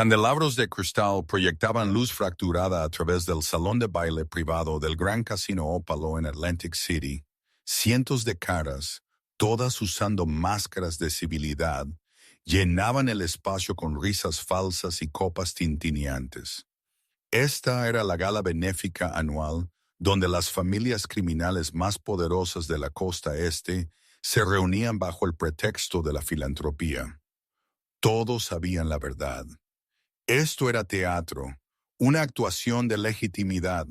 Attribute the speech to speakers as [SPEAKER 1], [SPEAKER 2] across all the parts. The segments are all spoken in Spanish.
[SPEAKER 1] Candelabros de cristal proyectaban luz fracturada a través del salón de baile privado del Gran Casino Ópalo en Atlantic City. Cientos de caras, todas usando máscaras de civilidad, llenaban el espacio con risas falsas y copas tintineantes. Esta era la gala benéfica anual donde las familias criminales más poderosas de la costa este se reunían bajo el pretexto de la filantropía. Todos sabían la verdad. Esto era teatro, una actuación de legitimidad.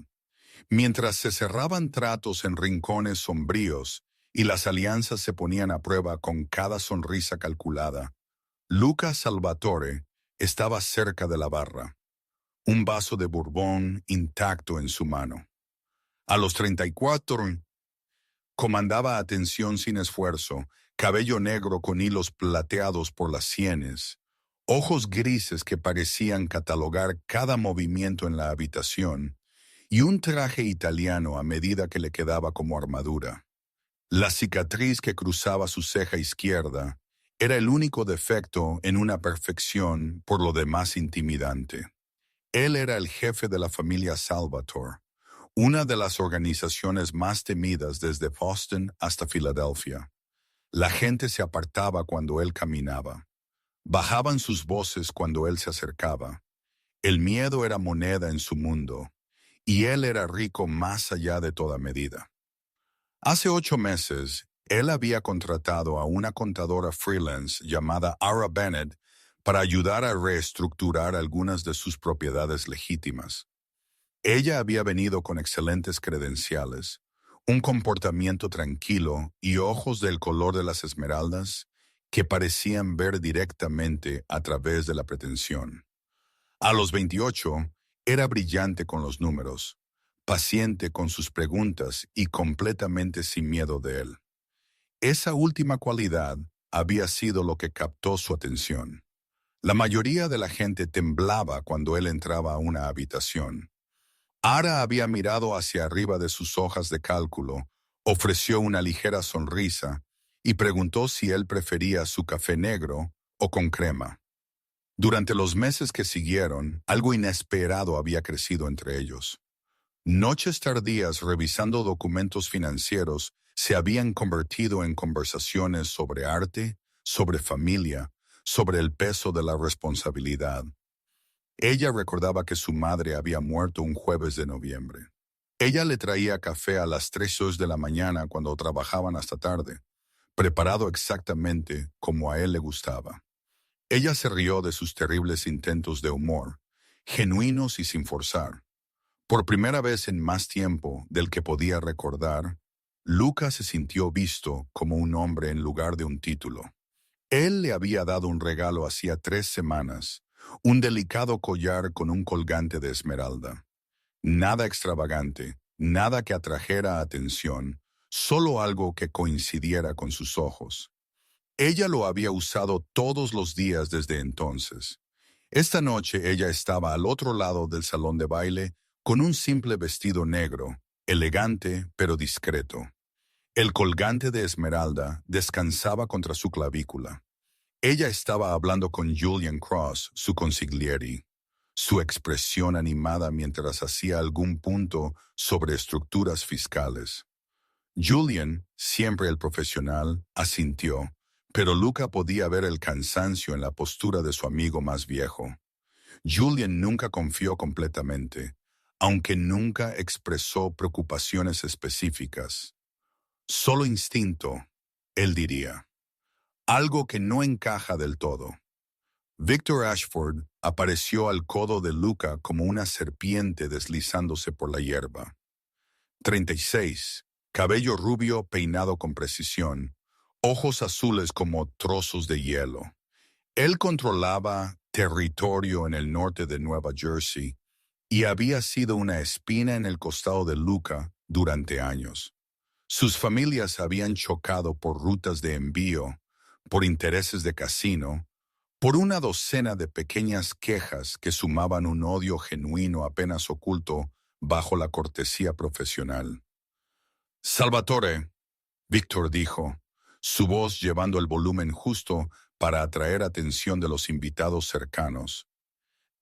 [SPEAKER 1] Mientras se cerraban tratos en rincones sombríos y las alianzas se ponían a prueba con cada sonrisa calculada, Luca Salvatore estaba cerca de la barra, un vaso de Bourbon intacto en su mano. A los 34, comandaba atención sin esfuerzo, cabello negro con hilos plateados por las sienes, ojos grises que parecían catalogar cada movimiento en la habitación, y un traje italiano a medida que le quedaba como armadura. La cicatriz que cruzaba su ceja izquierda era el único defecto en una perfección por lo demás intimidante. Él era el jefe de la familia Salvatore, una de las organizaciones más temidas desde Boston hasta Filadelfia. La gente se apartaba cuando él caminaba. Bajaban sus voces cuando él se acercaba. El miedo era moneda en su mundo, y él era rico más allá de toda medida. Hace 8 meses, él había contratado a una contadora freelance llamada Ara Bennett para ayudar a reestructurar algunas de sus propiedades legítimas. Ella había venido con excelentes credenciales, un comportamiento tranquilo y ojos del color de las esmeraldas que parecían ver directamente a través de la pretensión. A los 28, era brillante con los números, paciente con sus preguntas y completamente sin miedo de él. Esa última cualidad había sido lo que captó su atención. La mayoría de la gente temblaba cuando él entraba a una habitación. Ara había mirado hacia arriba de sus hojas de cálculo, ofreció una ligera sonrisa y preguntó si él prefería su café negro o con crema. Durante los meses que siguieron, algo inesperado había crecido entre ellos. Noches tardías revisando documentos financieros se habían convertido en conversaciones sobre arte, sobre familia, sobre el peso de la responsabilidad. Ella recordaba que su madre había muerto un jueves de noviembre. Ella le traía café a las 3 de la mañana cuando trabajaban hasta tarde, preparado exactamente como a él le gustaba. Ella se rió de sus terribles intentos de humor, genuinos y sin forzar. Por primera vez en más tiempo del que podía recordar, Luca se sintió visto como un hombre en lugar de un título. Él le había dado un regalo hacía 3 semanas, un delicado collar con un colgante de esmeralda. Nada extravagante, nada que atrajera atención, solo algo que coincidiera con sus ojos. Ella lo había usado todos los días desde entonces. Esta noche ella estaba al otro lado del salón de baile con un simple vestido negro, elegante pero discreto. El colgante de esmeralda descansaba contra su clavícula. Ella estaba hablando con Julian Cross, su consigliere, su expresión animada mientras hacía algún punto sobre estructuras fiscales. Julian, siempre el profesional, asintió, pero Luca podía ver el cansancio en la postura de su amigo más viejo. Julian nunca confió completamente, aunque nunca expresó preocupaciones específicas. Solo instinto, él diría. Algo que no encaja del todo. Victor Ashford apareció al codo de Luca como una serpiente deslizándose por la hierba. 36, cabello rubio peinado con precisión, ojos azules como trozos de hielo. Él controlaba territorio en el norte de Nueva Jersey y había sido una espina en el costado de Luca durante años. Sus familias habían chocado por rutas de envío, por intereses de casino, por una docena de pequeñas quejas que sumaban un odio genuino apenas oculto bajo la cortesía profesional. Salvatore, Víctor dijo, su voz llevando el volumen justo para atraer atención de los invitados cercanos.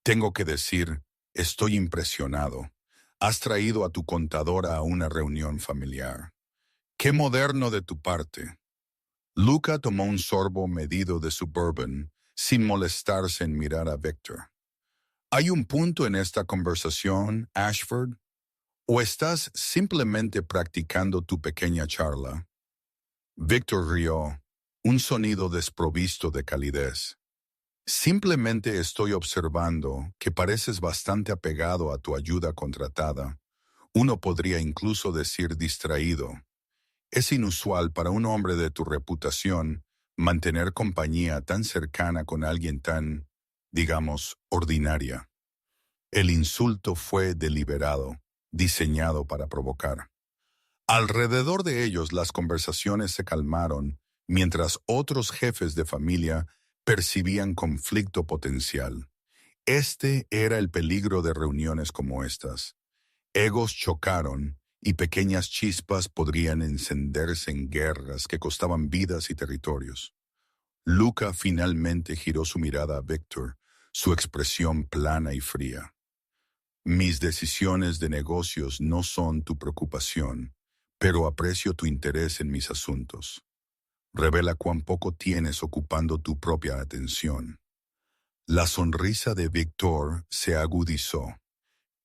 [SPEAKER 1] Tengo que decir, estoy impresionado. Has traído a tu contadora a una reunión familiar. ¡Qué moderno de tu parte! Luca tomó un sorbo medido de su bourbon, sin molestarse en mirar a Victor. ¿Hay un punto en esta conversación, Ashford? ¿O estás simplemente practicando tu pequeña charla? Victor rió, un sonido desprovisto de calidez. Simplemente estoy observando que pareces bastante apegado a tu ayuda contratada. Uno podría incluso decir distraído. Es inusual para un hombre de tu reputación mantener compañía tan cercana con alguien tan, digamos, ordinaria. El insulto fue deliberado, diseñado para provocar. Alrededor de ellos las conversaciones se calmaron mientras otros jefes de familia percibían conflicto potencial. Este era el peligro de reuniones como estas. Egos chocaron y pequeñas chispas podrían encenderse en guerras que costaban vidas y territorios. Luca finalmente giró su mirada a Victor, su expresión plana y fría. Mis decisiones de negocios no son tu preocupación, pero aprecio tu interés en mis asuntos. Revela cuán poco tienes ocupando tu propia atención. La sonrisa de Victor se agudizó.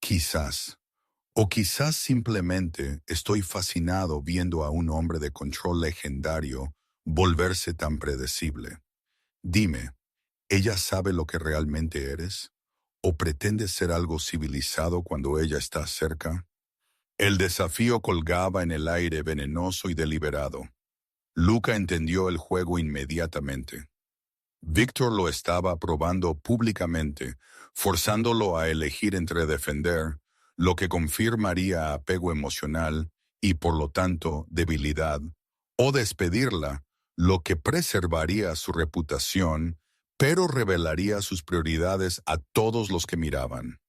[SPEAKER 1] Quizás, o quizás simplemente estoy fascinado viendo a un hombre de control legendario volverse tan predecible. Dime, ¿ella sabe lo que realmente eres? ¿O pretendes ser algo civilizado cuando ella está cerca? El desafío colgaba en el aire venenoso y deliberado. Luca entendió el juego inmediatamente. Victor lo estaba probando públicamente, forzándolo a elegir entre defender, lo que confirmaría apego emocional y por lo tanto debilidad, o despedirla, lo que preservaría su reputación, pero revelaría sus prioridades a todos los que miraban.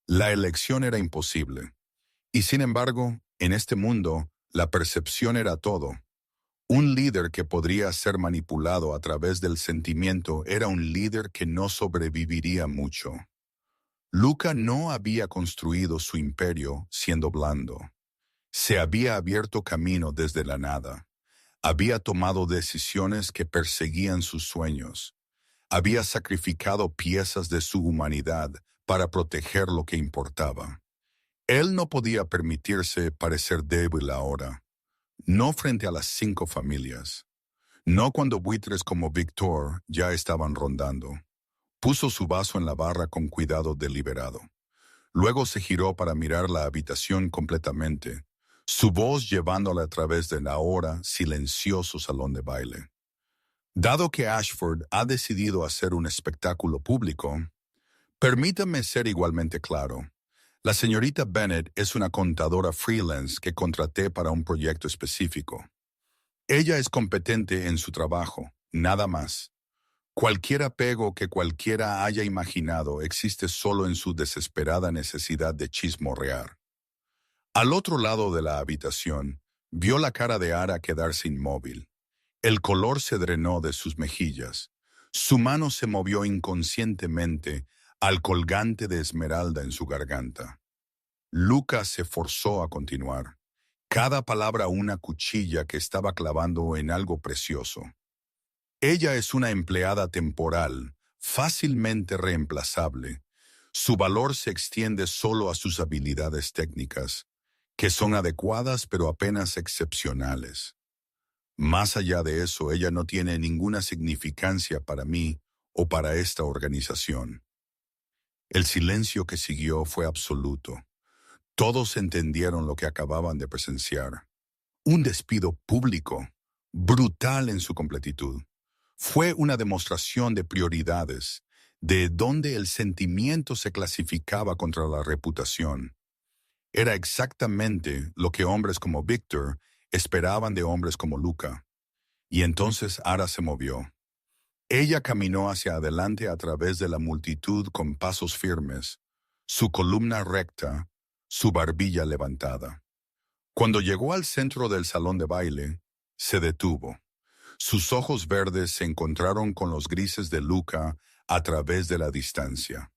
[SPEAKER 1] La elección era imposible. Y sin embargo, en este mundo, la percepción era todo. Un líder que podría ser manipulado a través del sentimiento era un líder que no sobreviviría mucho. Luca no había construido su imperio siendo blando. Se había abierto camino desde la nada. Había tomado decisiones que perseguían sus sueños. Había sacrificado piezas de su humanidad para proteger lo que importaba. Él no podía permitirse parecer débil ahora. No frente a las 5 familias. No cuando buitres como Victor ya estaban rondando. Puso su vaso en la barra con cuidado deliberado. Luego se giró para mirar la habitación completamente, su voz llevándola a través del ahora silencioso salón de baile. Dado que Ashford ha decidido hacer un espectáculo público, permítame ser igualmente claro. La señorita Bennett es una contadora freelance que contraté para un proyecto específico. Ella es competente en su trabajo, nada más. Cualquier apego que cualquiera haya imaginado existe solo en su desesperada necesidad de chismorrear. Al otro lado de la habitación, vio la cara de Ara quedarse inmóvil. El color se drenó de sus mejillas. Su mano se movió inconscientemente al colgante de esmeralda en su garganta. Luca se forzó a continuar. Cada palabra una cuchilla que estaba clavando en algo precioso. Ella es una empleada temporal, fácilmente reemplazable. Su valor se extiende solo a sus habilidades técnicas, que son adecuadas pero apenas excepcionales. Más allá de eso, ella no tiene ninguna significancia para mí o para esta organización. El silencio que siguió fue absoluto. Todos entendieron lo que acababan de presenciar. Un despido público, brutal en su completitud. Fue una demostración de prioridades, de dónde el sentimiento se clasificaba contra la reputación. Era exactamente lo que hombres como Victor esperaban de hombres como Luca. Y entonces Ara se movió. Ella caminó hacia adelante a través de la multitud con pasos firmes, su columna recta, su barbilla levantada. Cuando llegó al centro del salón de baile, se detuvo. Sus ojos verdes se encontraron con los grises de Luca a través de la distancia.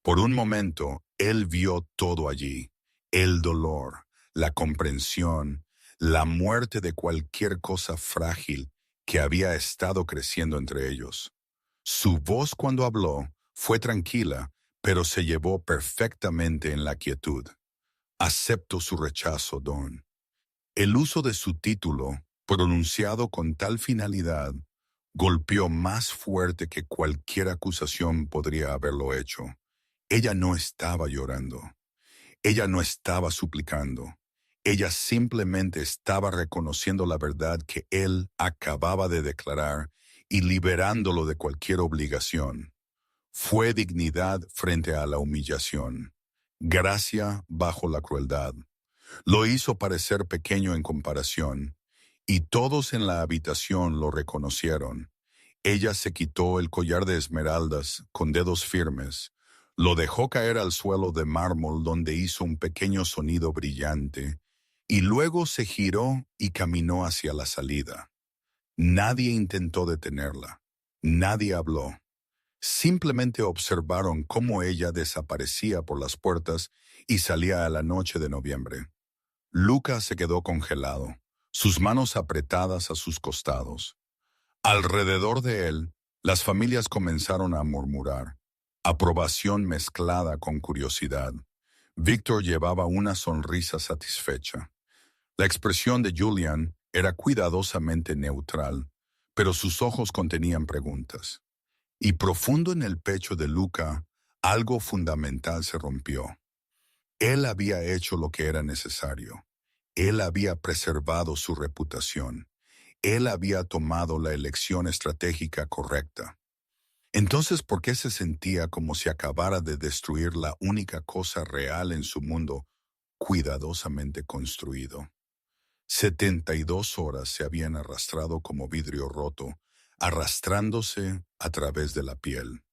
[SPEAKER 1] Por un momento, él vio todo allí, el dolor, la comprensión, la muerte de cualquier cosa frágil que había estado creciendo entre ellos. Su voz cuando habló fue tranquila, pero se llevó perfectamente en la quietud. Acepto su rechazo, Don. El uso de su título, pronunciado con tal finalidad, golpeó más fuerte que cualquier acusación podría haberlo hecho. Ella no estaba llorando. Ella no estaba suplicando. Ella simplemente estaba reconociendo la verdad que él acababa de declarar y liberándolo de cualquier obligación. Fue dignidad frente a la humillación, gracia bajo la crueldad. Lo hizo parecer pequeño en comparación, y todos en la habitación lo reconocieron. Ella se quitó el collar de esmeraldas con dedos firmes, lo dejó caer al suelo de mármol donde hizo un pequeño sonido brillante, y luego se giró y caminó hacia la salida. Nadie intentó detenerla, nadie habló. Simplemente observaron cómo ella desaparecía por las puertas y salía a la noche de noviembre. Lucas se quedó congelado, sus manos apretadas a sus costados. Alrededor de él, las familias comenzaron a murmurar, aprobación mezclada con curiosidad. Víctor llevaba una sonrisa satisfecha. La expresión de Julian era cuidadosamente neutral, pero sus ojos contenían preguntas. Y profundo en el pecho de Luca, algo fundamental se rompió. Él había hecho lo que era necesario. Él había preservado su reputación. Él había tomado la elección estratégica correcta. Entonces, ¿por qué se sentía como si acabara de destruir la única cosa real en su mundo cuidadosamente construido? 72 horas se habían arrastrado como vidrio roto, arrastrándose a través de la piel.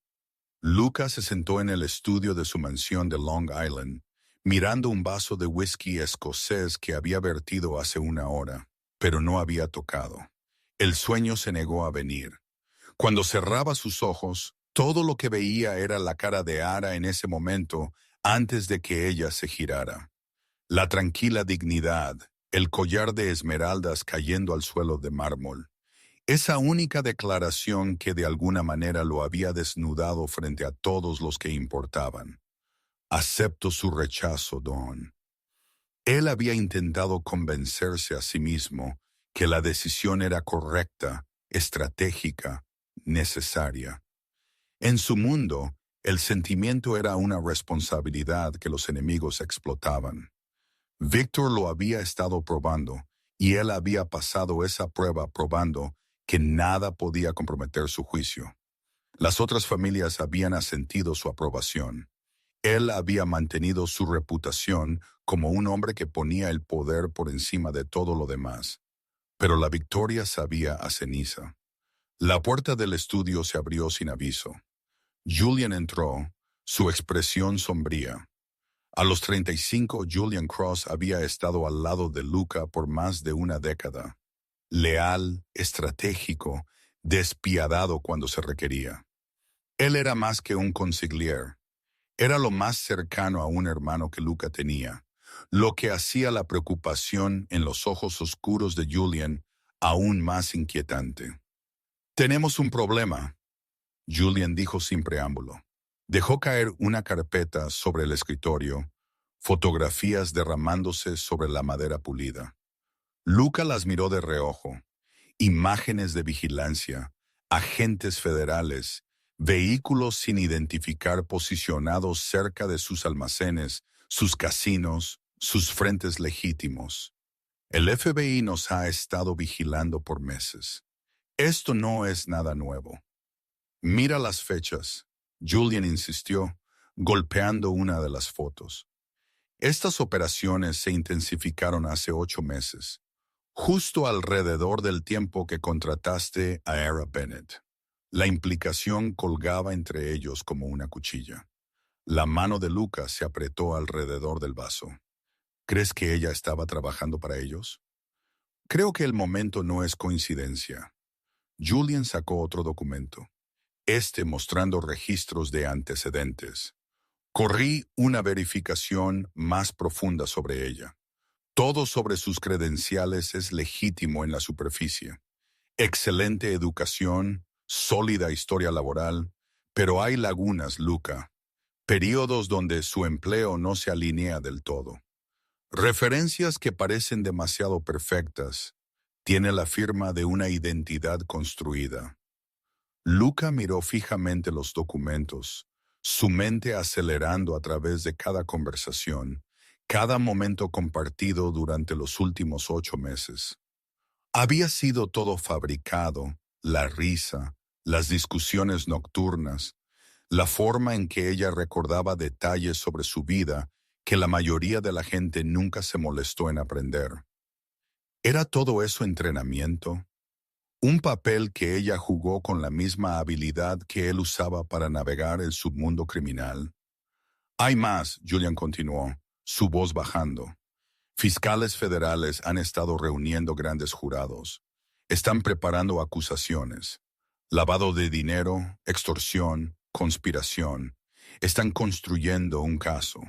[SPEAKER 1] Lucas se sentó en el estudio de su mansión de Long Island, mirando un vaso de whisky escocés que había vertido hace una hora, pero no había tocado. El sueño se negó a venir. Cuando cerraba sus ojos, todo lo que veía era la cara de Ara en ese momento, antes de que ella se girara. La tranquila dignidad, el collar de esmeraldas cayendo al suelo de mármol. Esa única declaración que de alguna manera lo había desnudado frente a todos los que importaban. Acepto su rechazo, Don. Él había intentado convencerse a sí mismo que la decisión era correcta, estratégica, necesaria. En su mundo, el sentimiento era una responsabilidad que los enemigos explotaban. Víctor lo había estado probando, y él había pasado esa prueba probando que nada podía comprometer su juicio. Las otras familias habían asentido su aprobación. Él había mantenido su reputación como un hombre que ponía el poder por encima de todo lo demás. Pero la victoria sabía a ceniza. La puerta del estudio se abrió sin aviso. Julian entró, su expresión sombría. A los 35, Julian Cross había estado al lado de Luca por más de una década. Leal, estratégico, despiadado cuando se requería. Él era más que un consigliere. Era lo más cercano a un hermano que Luca tenía, lo que hacía la preocupación en los ojos oscuros de Julian aún más inquietante. «Tenemos un problema», Julian dijo sin preámbulo. Dejó caer una carpeta sobre el escritorio, fotografías derramándose sobre la madera pulida. Luca las miró de reojo. Imágenes de vigilancia, agentes federales, vehículos sin identificar posicionados cerca de sus almacenes, sus casinos, sus frentes legítimos. El FBI nos ha estado vigilando por meses. Esto no es nada nuevo. Mira las fechas, Julian insistió, golpeando una de las fotos. Estas operaciones se intensificaron hace 8 meses, justo alrededor del tiempo que contrataste a Ara Bennett. La implicación colgaba entre ellos como una cuchilla. La mano de Lucas se apretó alrededor del vaso. ¿Crees que ella estaba trabajando para ellos? Creo que el momento no es coincidencia. Julian sacó otro documento, mostrando registros de antecedentes. Corrí una verificación más profunda sobre ella. Todo sobre sus credenciales es legítimo en la superficie. Excelente educación, sólida historia laboral, pero hay lagunas, Luca. Períodos donde su empleo no se alinea del todo. Referencias que parecen demasiado perfectas. Tiene la firma de una identidad construida. Luca miró fijamente los documentos, su mente acelerando a través de cada conversación, cada momento compartido durante los últimos 8 meses. Había sido todo fabricado, la risa, las discusiones nocturnas, la forma en que ella recordaba detalles sobre su vida que la mayoría de la gente nunca se molestó en aprender. ¿Era todo eso entrenamiento? Un papel que ella jugó con la misma habilidad que él usaba para navegar el submundo criminal. Hay más, Julian continuó, su voz bajando. Fiscales federales han estado reuniendo grandes jurados. Están preparando acusaciones. Lavado de dinero, extorsión, conspiración. Están construyendo un caso.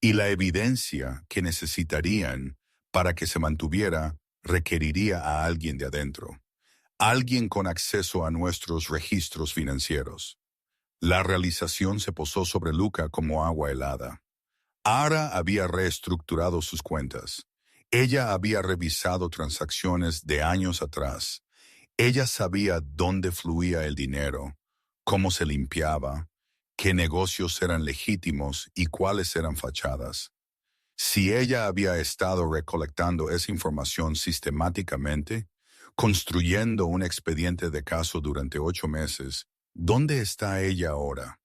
[SPEAKER 1] Y la evidencia que necesitarían para que se mantuviera requeriría a alguien de adentro. Alguien con acceso a nuestros registros financieros. La realización se posó sobre Luca como agua helada. Ara había reestructurado sus cuentas. Ella había revisado transacciones de años atrás. Ella sabía dónde fluía el dinero, cómo se limpiaba, qué negocios eran legítimos y cuáles eran fachadas. Si ella había estado recolectando esa información sistemáticamente, construyendo un expediente de caso durante 8 meses, ¿dónde está ella ahora?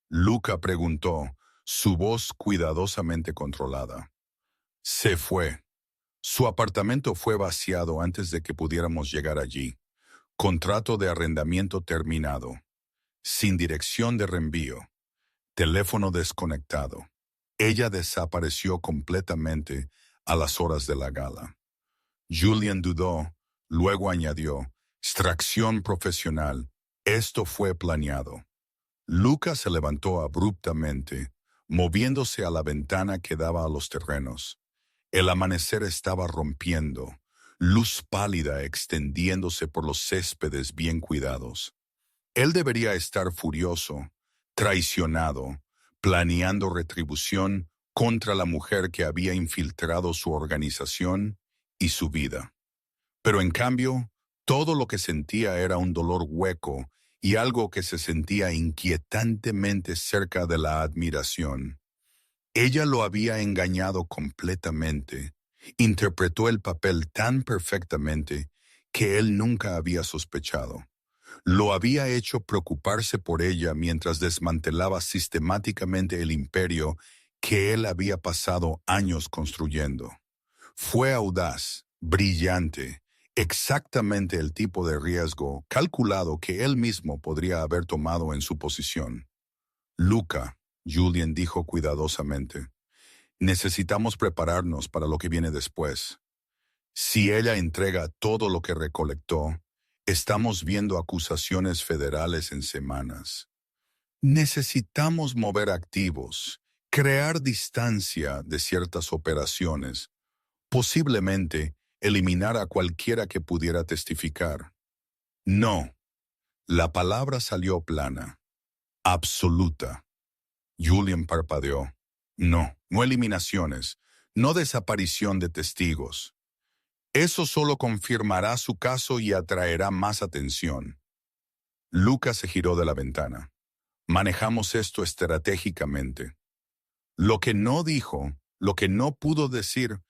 [SPEAKER 1] Luca preguntó, su voz cuidadosamente controlada. Se fue. Su apartamento fue vaciado antes de que pudiéramos llegar allí. Contrato de arrendamiento terminado. Sin dirección de reenvío. Teléfono desconectado. Ella desapareció completamente a las horas de la gala. Julian dudó, luego añadió, extracción profesional. Esto fue planeado. Luca se levantó abruptamente, moviéndose a la ventana que daba a los terrenos. El amanecer estaba rompiendo, luz pálida extendiéndose por los céspedes bien cuidados. Él debería estar furioso, traicionado, planeando retribución contra la mujer que había infiltrado su organización y su vida. Pero en cambio, todo lo que sentía era un dolor hueco y algo que se sentía inquietantemente cerca de la admiración. Ella lo había engañado completamente, interpretó el papel tan perfectamente que él nunca había sospechado. Lo había hecho preocuparse por ella mientras desmantelaba sistemáticamente el imperio que él había pasado años construyendo. Fue audaz, brillante, exactamente el tipo de riesgo calculado que él mismo podría haber tomado en su posición. Luca, Julian dijo cuidadosamente, necesitamos prepararnos para lo que viene después. Si ella entrega todo lo que recolectó, estamos viendo acusaciones federales en semanas. Necesitamos mover activos, crear distancia de ciertas operaciones, posiblemente eliminar a cualquiera que pudiera testificar. No, la palabra salió plana, absoluta. Julian parpadeó. No, no eliminaciones, no desaparición de testigos. Eso solo confirmará su caso y atraerá más atención. Lucas se giró de la ventana. Manejamos esto estratégicamente. Lo que no dijo, lo que no pudo decir,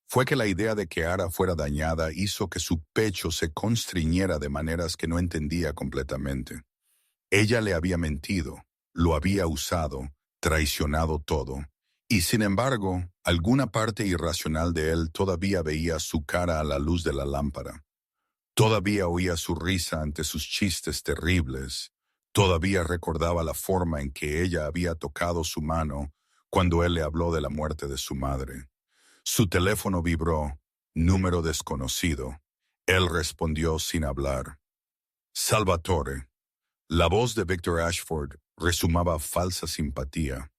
[SPEAKER 1] fue que la idea de que Ara fuera dañada hizo que su pecho se constriñera de maneras que no entendía completamente. Ella le había mentido, lo había usado, traicionado todo, y sin embargo, alguna parte irracional de él todavía veía su cara a la luz de la lámpara. Todavía oía su risa ante sus chistes terribles. Todavía recordaba la forma en que ella había tocado su mano cuando él le habló de la muerte de su madre. Su teléfono vibró, número desconocido. Él respondió sin hablar. Salvatore. La voz de Victor Ashford resumaba falsa simpatía.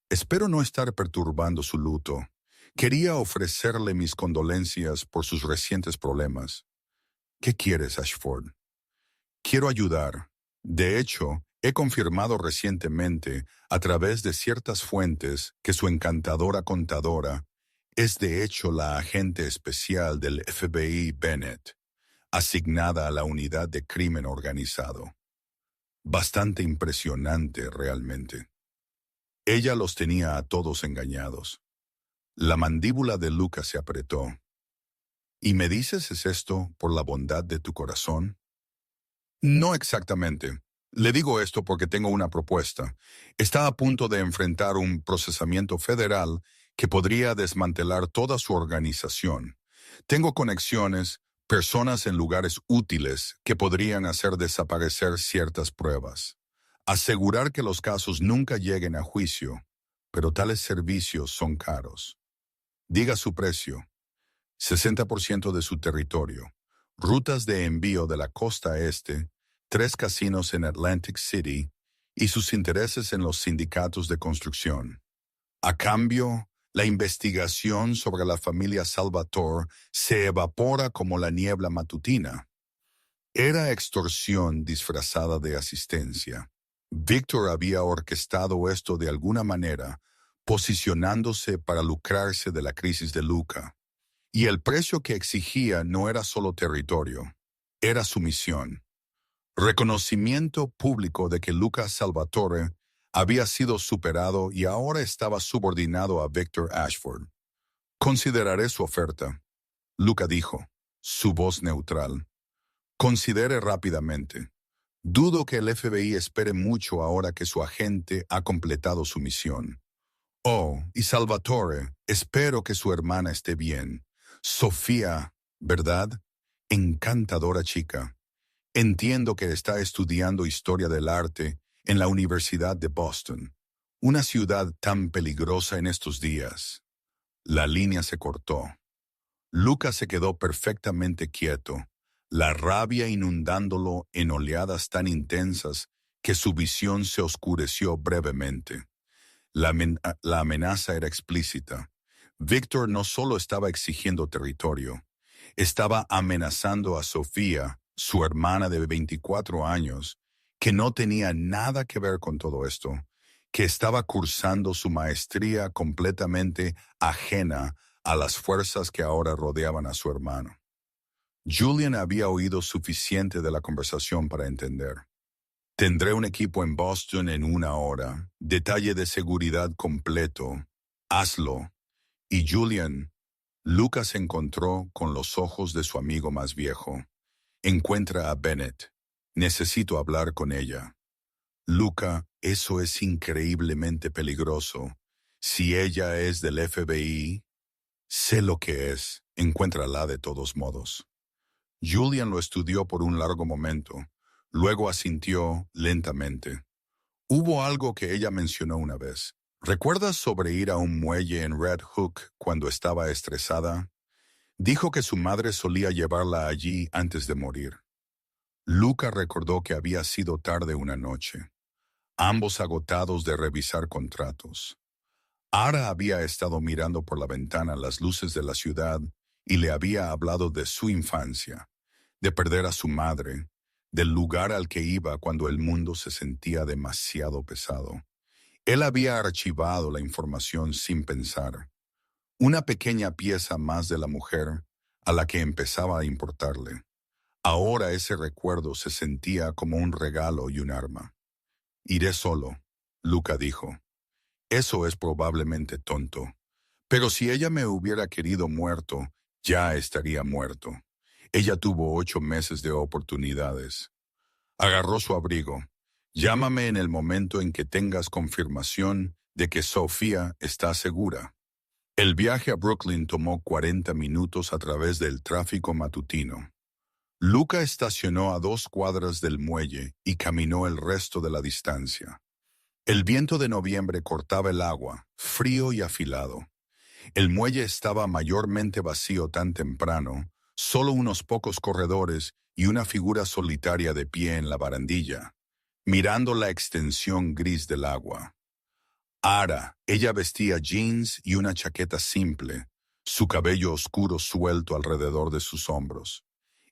[SPEAKER 1] Espero no estar perturbando su luto. Quería ofrecerle mis condolencias por sus recientes problemas. ¿Qué quieres, Ashford? Quiero ayudar. De hecho, he confirmado recientemente, a través de ciertas fuentes, que su encantadora contadora es de hecho la agente especial del FBI Bennett, asignada a la unidad de crimen organizado. Bastante impresionante, realmente. Ella los tenía a todos engañados. La mandíbula de Luca se apretó. ¿Y me dices es esto por la bondad de tu corazón? No exactamente. Le digo esto porque tengo una propuesta. Está a punto de enfrentar un procesamiento federal que podría desmantelar toda su organización. Tengo conexiones, personas en lugares útiles que podrían hacer desaparecer ciertas pruebas. Asegurar que los casos nunca lleguen a juicio, pero tales servicios son caros. Diga su precio. 60% de su territorio. Rutas de envío de la costa este, 3 casinos en Atlantic City y sus intereses en los sindicatos de construcción. A cambio, la investigación sobre la familia Salvatore se evapora como la niebla matutina. Era extorsión disfrazada de asistencia. Victor había orquestado esto de alguna manera, posicionándose para lucrarse de la crisis de Luca. Y el precio que exigía no era solo territorio, era sumisión. Reconocimiento público de que Luca Salvatore había sido superado y ahora estaba subordinado a Victor Ashford. Consideraré su oferta, Luca dijo, su voz neutral. Considere rápidamente. Dudo que el FBI espere mucho ahora que su agente ha completado su misión. Oh, y Salvatore, espero que su hermana esté bien. Sofía, ¿verdad? Encantadora chica. Entiendo que está estudiando historia del arte en la Universidad de Boston, una ciudad tan peligrosa en estos días. La línea se cortó. Lucas se quedó perfectamente quieto, la rabia inundándolo en oleadas tan intensas que su visión se oscureció brevemente. La amenaza era explícita. Víctor no solo estaba exigiendo territorio, estaba amenazando a Sofía, su hermana de 24 años, que no tenía nada que ver con todo esto, que estaba cursando su maestría completamente ajena a las fuerzas que ahora rodeaban a su hermano. Julian había oído suficiente de la conversación para entender. Tendré un equipo en Boston en 1 hora, detalle de seguridad completo. Hazlo. Y Julian, Lucas se encontró con los ojos de su amigo más viejo. Encuentra a Bennett. Necesito hablar con ella. Luca, eso es increíblemente peligroso. Si ella es del FBI, sé lo que es. Encuéntrala de todos modos. Julian lo estudió por un largo momento. Luego asintió lentamente. Hubo algo que ella mencionó una vez. ¿Recuerdas sobre ir a un muelle en Red Hook cuando estaba estresada? Dijo que su madre solía llevarla allí antes de morir. Luca recordó que había sido tarde una noche, ambos agotados de revisar contratos. Ara había estado mirando por la ventana las luces de la ciudad y le había hablado de su infancia, de perder a su madre, del lugar al que iba cuando el mundo se sentía demasiado pesado. Él había archivado la información sin pensar. Una pequeña pieza más de la mujer a la que empezaba a importarle. Ahora ese recuerdo se sentía como un regalo y un arma. Iré solo, Luca dijo. Eso es probablemente tonto. Pero si ella me hubiera querido muerto, ya estaría muerto. Ella tuvo 8 meses de oportunidades. Agarró su abrigo. Llámame en el momento en que tengas confirmación de que Sofía está segura. El viaje a Brooklyn tomó 40 minutos a través del tráfico matutino. Luca estacionó a 2 cuadras del muelle y caminó el resto de la distancia. El viento de noviembre cortaba el agua, frío y afilado. El muelle estaba mayormente vacío tan temprano, solo unos pocos corredores y una figura solitaria de pie en la barandilla. mirando la extensión gris del agua. Ara, ella vestía jeans y una chaqueta simple, su cabello oscuro suelto alrededor de sus hombros.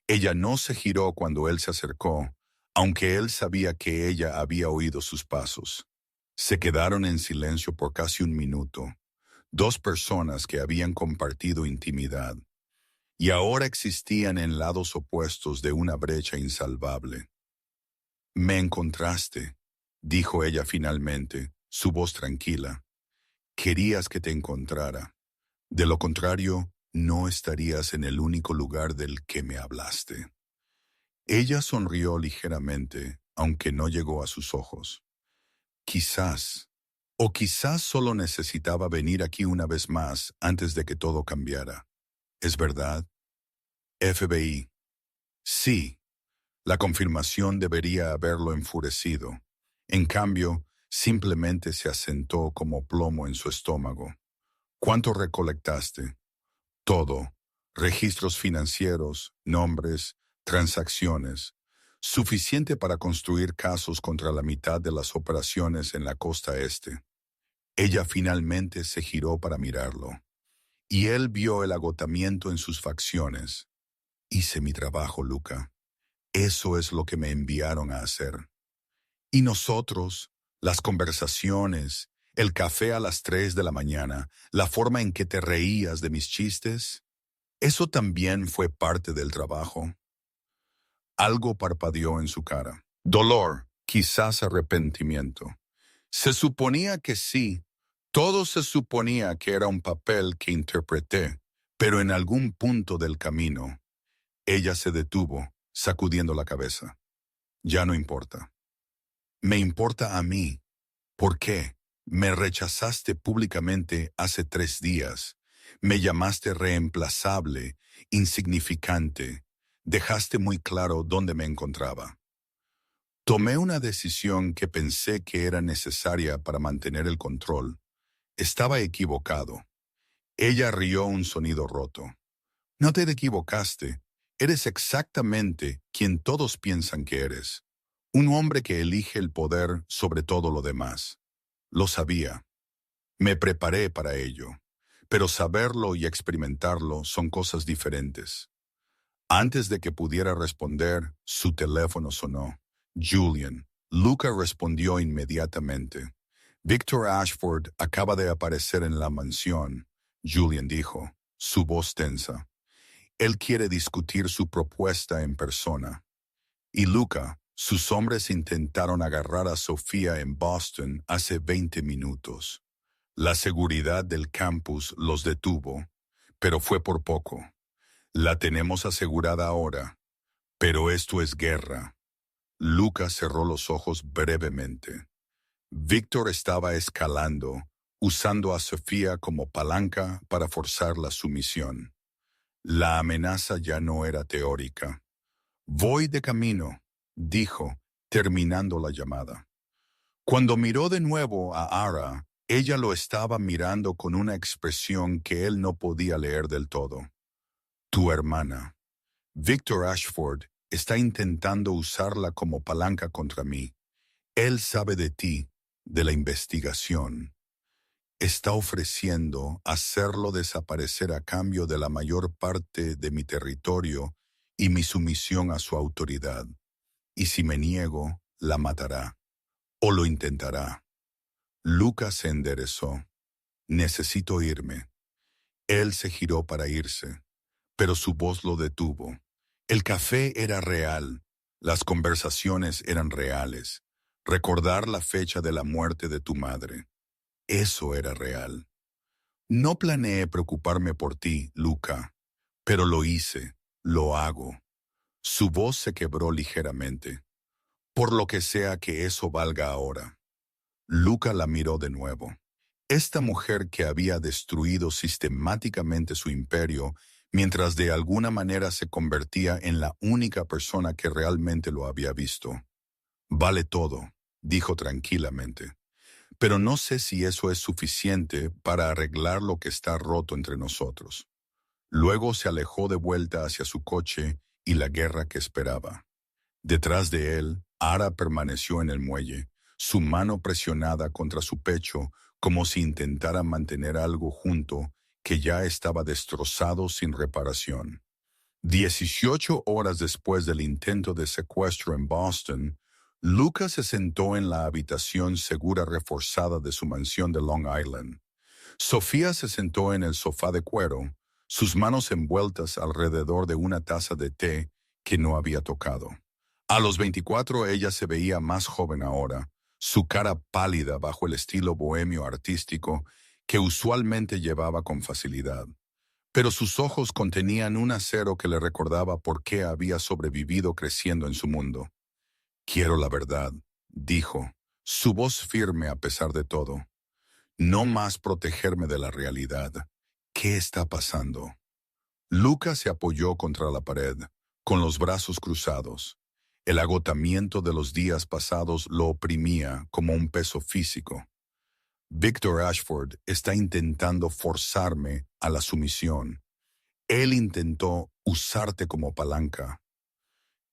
[SPEAKER 1] Ella no se giró cuando él se acercó, aunque él sabía que ella había oído sus pasos. Se quedaron en silencio por casi un minuto, dos personas que habían compartido intimidad, y ahora existían en lados opuestos de una brecha insalvable. «Me encontraste», dijo ella finalmente, su voz tranquila. «Querías que te encontrara. De lo contrario, no estarías en el único lugar del que me hablaste». Ella sonrió ligeramente, aunque no llegó a sus ojos. Quizás, o quizás solo necesitaba venir aquí una vez más antes de que todo cambiara. ¿Es verdad? FBI. Sí. La confirmación debería haberlo enfurecido. En cambio, simplemente se asentó como plomo en su estómago. ¿Cuánto recolectaste? Todo. Registros financieros, nombres, transacciones. Suficiente para construir casos contra la mitad de las operaciones en la costa este. Ella finalmente se giró para mirarlo. Y él vio el agotamiento en sus facciones. Hice mi trabajo, Luca. Eso es lo que me enviaron a hacer. Y nosotros, las conversaciones, el café a las 3 de la mañana, la forma en que te reías de mis chistes, eso también fue parte del trabajo. Algo parpadeó en su cara. Dolor, quizás arrepentimiento. Se suponía que sí, todo se suponía que era un papel que interpreté, pero en algún punto del camino, ella se detuvo, sacudiendo la cabeza. Ya no importa. Me importa a mí. ¿Por qué? Me rechazaste públicamente hace 3 días. Me llamaste reemplazable, insignificante. Dejaste muy claro dónde me encontraba. Tomé una decisión que pensé que era necesaria para mantener el control. Estaba equivocado. Ella rió un sonido roto. No te equivocaste. Eres exactamente quien todos piensan que eres. Un hombre que elige el poder sobre todo lo demás. Lo sabía. Me preparé para ello. Pero saberlo y experimentarlo son cosas diferentes. Antes de que pudiera responder, su teléfono sonó. Julian. Luca respondió inmediatamente. Victor Ashford acaba de aparecer en la mansión, Julian dijo, su voz tensa. Él quiere discutir su propuesta en persona. Y Luca, sus hombres intentaron agarrar a Sofía en Boston hace 20 minutos. La seguridad del campus los detuvo, pero fue por poco. La tenemos asegurada ahora, pero esto es guerra. Luca cerró los ojos brevemente. Víctor estaba escalando, usando a Sofía como palanca para forzar la sumisión. La amenaza ya no era teórica. Voy de camino, dijo, terminando la llamada. Cuando miró de nuevo a Ara, ella lo estaba mirando con una expresión que él no podía leer del todo. Tu hermana. Victor Ashford está intentando usarla como palanca contra mí. Él sabe de ti, de la investigación. Está ofreciendo hacerlo desaparecer a cambio de la mayor parte de mi territorio y mi sumisión a su autoridad. Y si me niego, la matará. O lo intentará. Lucas se enderezó. Necesito irme. Él se giró para irse, pero su voz lo detuvo. El café era real. Las conversaciones eran reales. Recordar la fecha de la muerte de tu madre. Eso era real. No planeé preocuparme por ti, Luca, pero lo hice, lo hago. Su voz se quebró ligeramente. Por lo que sea que eso valga ahora. Luca la miró de nuevo. Esta mujer que había destruido sistemáticamente su imperio, mientras de alguna manera se convertía en la única persona que realmente lo había visto. Vale todo, dijo tranquilamente. Pero no sé si eso es suficiente para arreglar lo que está roto entre nosotros. Luego se alejó de vuelta hacia su coche y la guerra que esperaba. Detrás de él, Ara permaneció en el muelle, su mano presionada contra su pecho, como si intentara mantener algo junto que ya estaba destrozado sin reparación. 18 horas después del intento de secuestro en Boston, Lucas se sentó en la habitación segura reforzada de su mansión de Long Island. Sofía se sentó en el sofá de cuero, sus manos envueltas alrededor de una taza de té que no había tocado. A los 24 ella se veía más joven ahora, su cara pálida bajo el estilo bohemio artístico que usualmente llevaba con facilidad. Pero sus ojos contenían un acero que le recordaba por qué había sobrevivido creciendo en su mundo. Quiero la verdad, dijo, su voz firme a pesar de todo. No más protegerme de la realidad. ¿Qué está pasando? Lucas se apoyó contra la pared, con los brazos cruzados. El agotamiento de los días pasados lo oprimía como un peso físico. Victor Ashford está intentando forzarme a la sumisión. Él intentó usarte como palanca.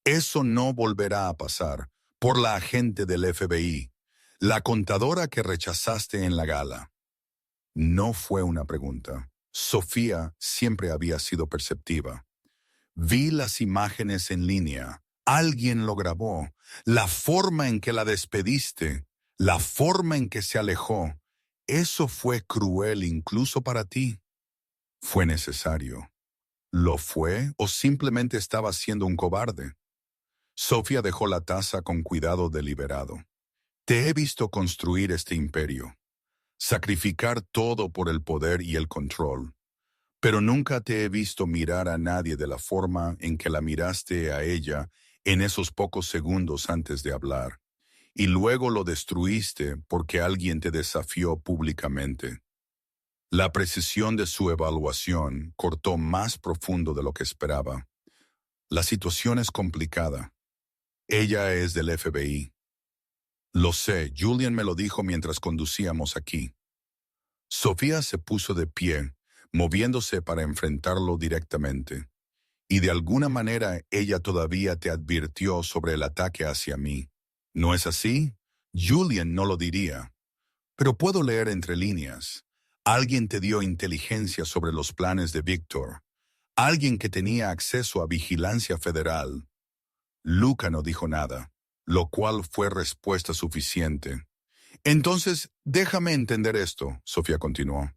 [SPEAKER 1] Eso no volverá a pasar por la agente del FBI, la contadora que rechazaste en la gala. No fue una pregunta. Sofía siempre había sido perceptiva. Vi las imágenes en línea. Alguien lo grabó. La forma en que la despediste, la forma en que se alejó. Eso fue cruel incluso para ti. Fue necesario. ¿Lo fue o simplemente estaba siendo un cobarde? Sofía dejó la taza con cuidado deliberado. Te he visto construir este imperio, sacrificar todo por el poder y el control, pero nunca te he visto mirar a nadie de la forma en que la miraste a ella en esos pocos segundos antes de hablar, y luego lo destruiste porque alguien te desafió públicamente. La precisión de su evaluación cortó más profundo de lo que esperaba. La situación es complicada. Ella es del FBI. Lo sé, Julian me lo dijo mientras conducíamos aquí. Sofía se puso de pie, moviéndose para enfrentarlo directamente. Y de alguna manera ella todavía te advirtió sobre el ataque hacia mí. ¿No es así? Julian no lo diría. Pero puedo leer entre líneas. Alguien te dio inteligencia sobre los planes de Víctor. Alguien que tenía acceso a vigilancia federal. Luca no dijo nada, lo cual fue respuesta suficiente. Entonces, déjame entender esto, Sofía continuó.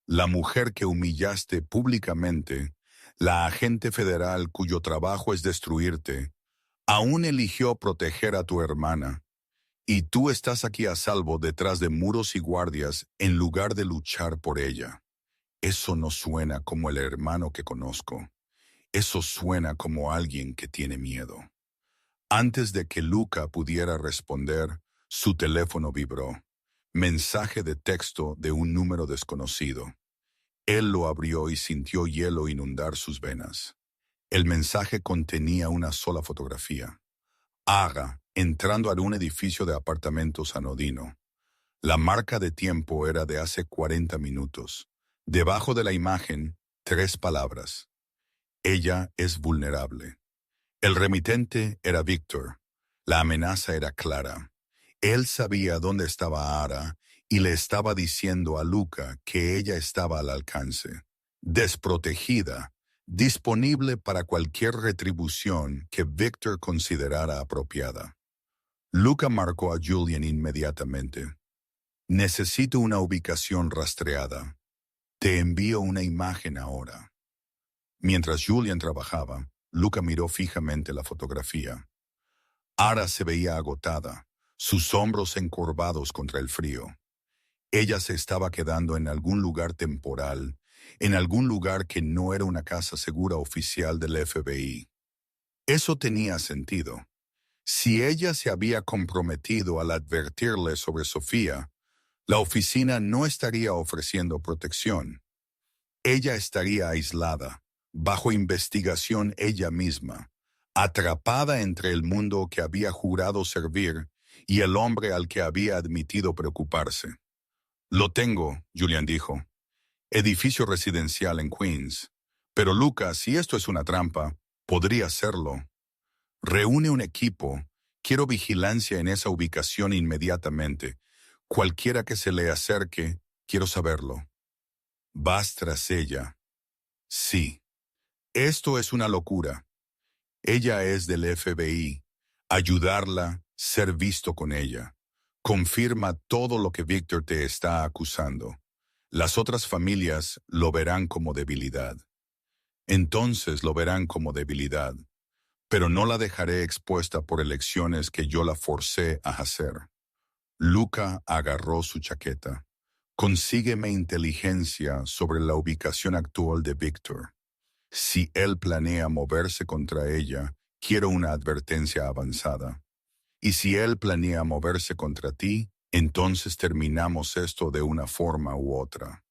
[SPEAKER 1] La mujer que humillaste públicamente, la agente federal cuyo trabajo es destruirte, aún eligió proteger a tu hermana. Y tú estás aquí a salvo detrás de muros y guardias en lugar de luchar por ella. Eso no suena como el hermano que conozco. Eso suena como alguien que tiene miedo. Antes de que Luca pudiera responder, su teléfono vibró. Mensaje de texto de un número desconocido. Él lo abrió y sintió hielo inundar sus venas. El mensaje contenía una sola fotografía. Aga, entrando a un edificio de apartamentos anodino. La marca de tiempo era de hace 40 minutos. Debajo de la imagen, 3 palabras. Ella es vulnerable. El remitente era Víctor. La amenaza era clara. Él sabía dónde estaba Ara y le estaba diciendo a Luca que ella estaba al alcance, desprotegida, disponible para cualquier retribución que Víctor considerara apropiada. Luca marcó a Julian inmediatamente. Necesito una ubicación rastreada. Te envío una imagen ahora. Mientras Julian trabajaba, Luca miró fijamente la fotografía. Ara se veía agotada, sus hombros encorvados contra el frío. Ella se estaba quedando en algún lugar temporal, en algún lugar que no era una casa segura oficial del FBI. Eso tenía sentido. Si ella se había comprometido al advertirle sobre Sofía, la oficina no estaría ofreciendo protección. Ella estaría aislada, bajo investigación ella misma, atrapada entre el mundo que había jurado servir y el hombre al que había admitido preocuparse. Lo tengo, Julian dijo. Edificio residencial en Queens. Pero Lucas, si esto es una trampa, podría serlo. Reúne un equipo. Quiero vigilancia en esa ubicación inmediatamente. Cualquiera que se le acerque, quiero saberlo. Vas tras ella. Sí. Esto es una locura. Ella es del FBI. Ayudarla, ser visto con ella. Confirma todo lo que Víctor te está acusando. Las otras familias lo verán como debilidad. Entonces lo verán como debilidad. Pero no la dejaré expuesta por elecciones que yo la forcé a hacer. Luca agarró su chaqueta. Consígueme inteligencia sobre la ubicación actual de Víctor. Si él planea moverse contra ella, quiero una advertencia avanzada. Y si él planea moverse contra ti, entonces terminamos esto de una forma u otra.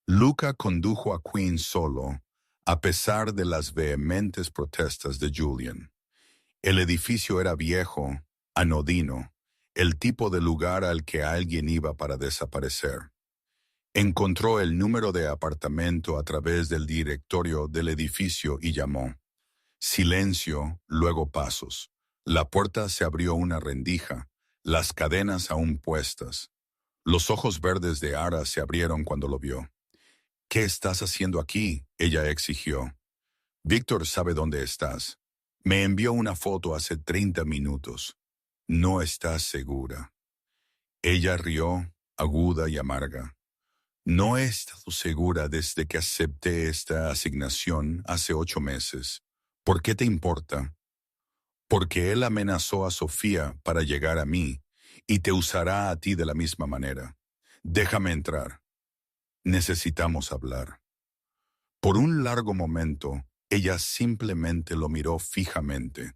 [SPEAKER 1] Luca condujo a Quinn solo, a pesar de las vehementes protestas de Julian. El edificio era viejo, anodino, el tipo de lugar al que alguien iba para desaparecer. Encontró el número de apartamento a través del directorio del edificio y llamó. Silencio, luego pasos. La puerta se abrió una rendija, las cadenas aún puestas. Los ojos verdes de Ara se abrieron cuando lo vio. ¿Qué estás haciendo aquí?, ella exigió. Víctor sabe dónde estás. Me envió una foto hace 30 minutos. No estás segura. Ella rió, aguda y amarga. No he estado segura desde que acepté esta asignación hace 8 meses. ¿Por qué te importa? Porque él amenazó a Sofía para llegar a mí y te usará a ti de la misma manera. Déjame entrar. Necesitamos hablar. Por un largo momento, ella simplemente lo miró fijamente.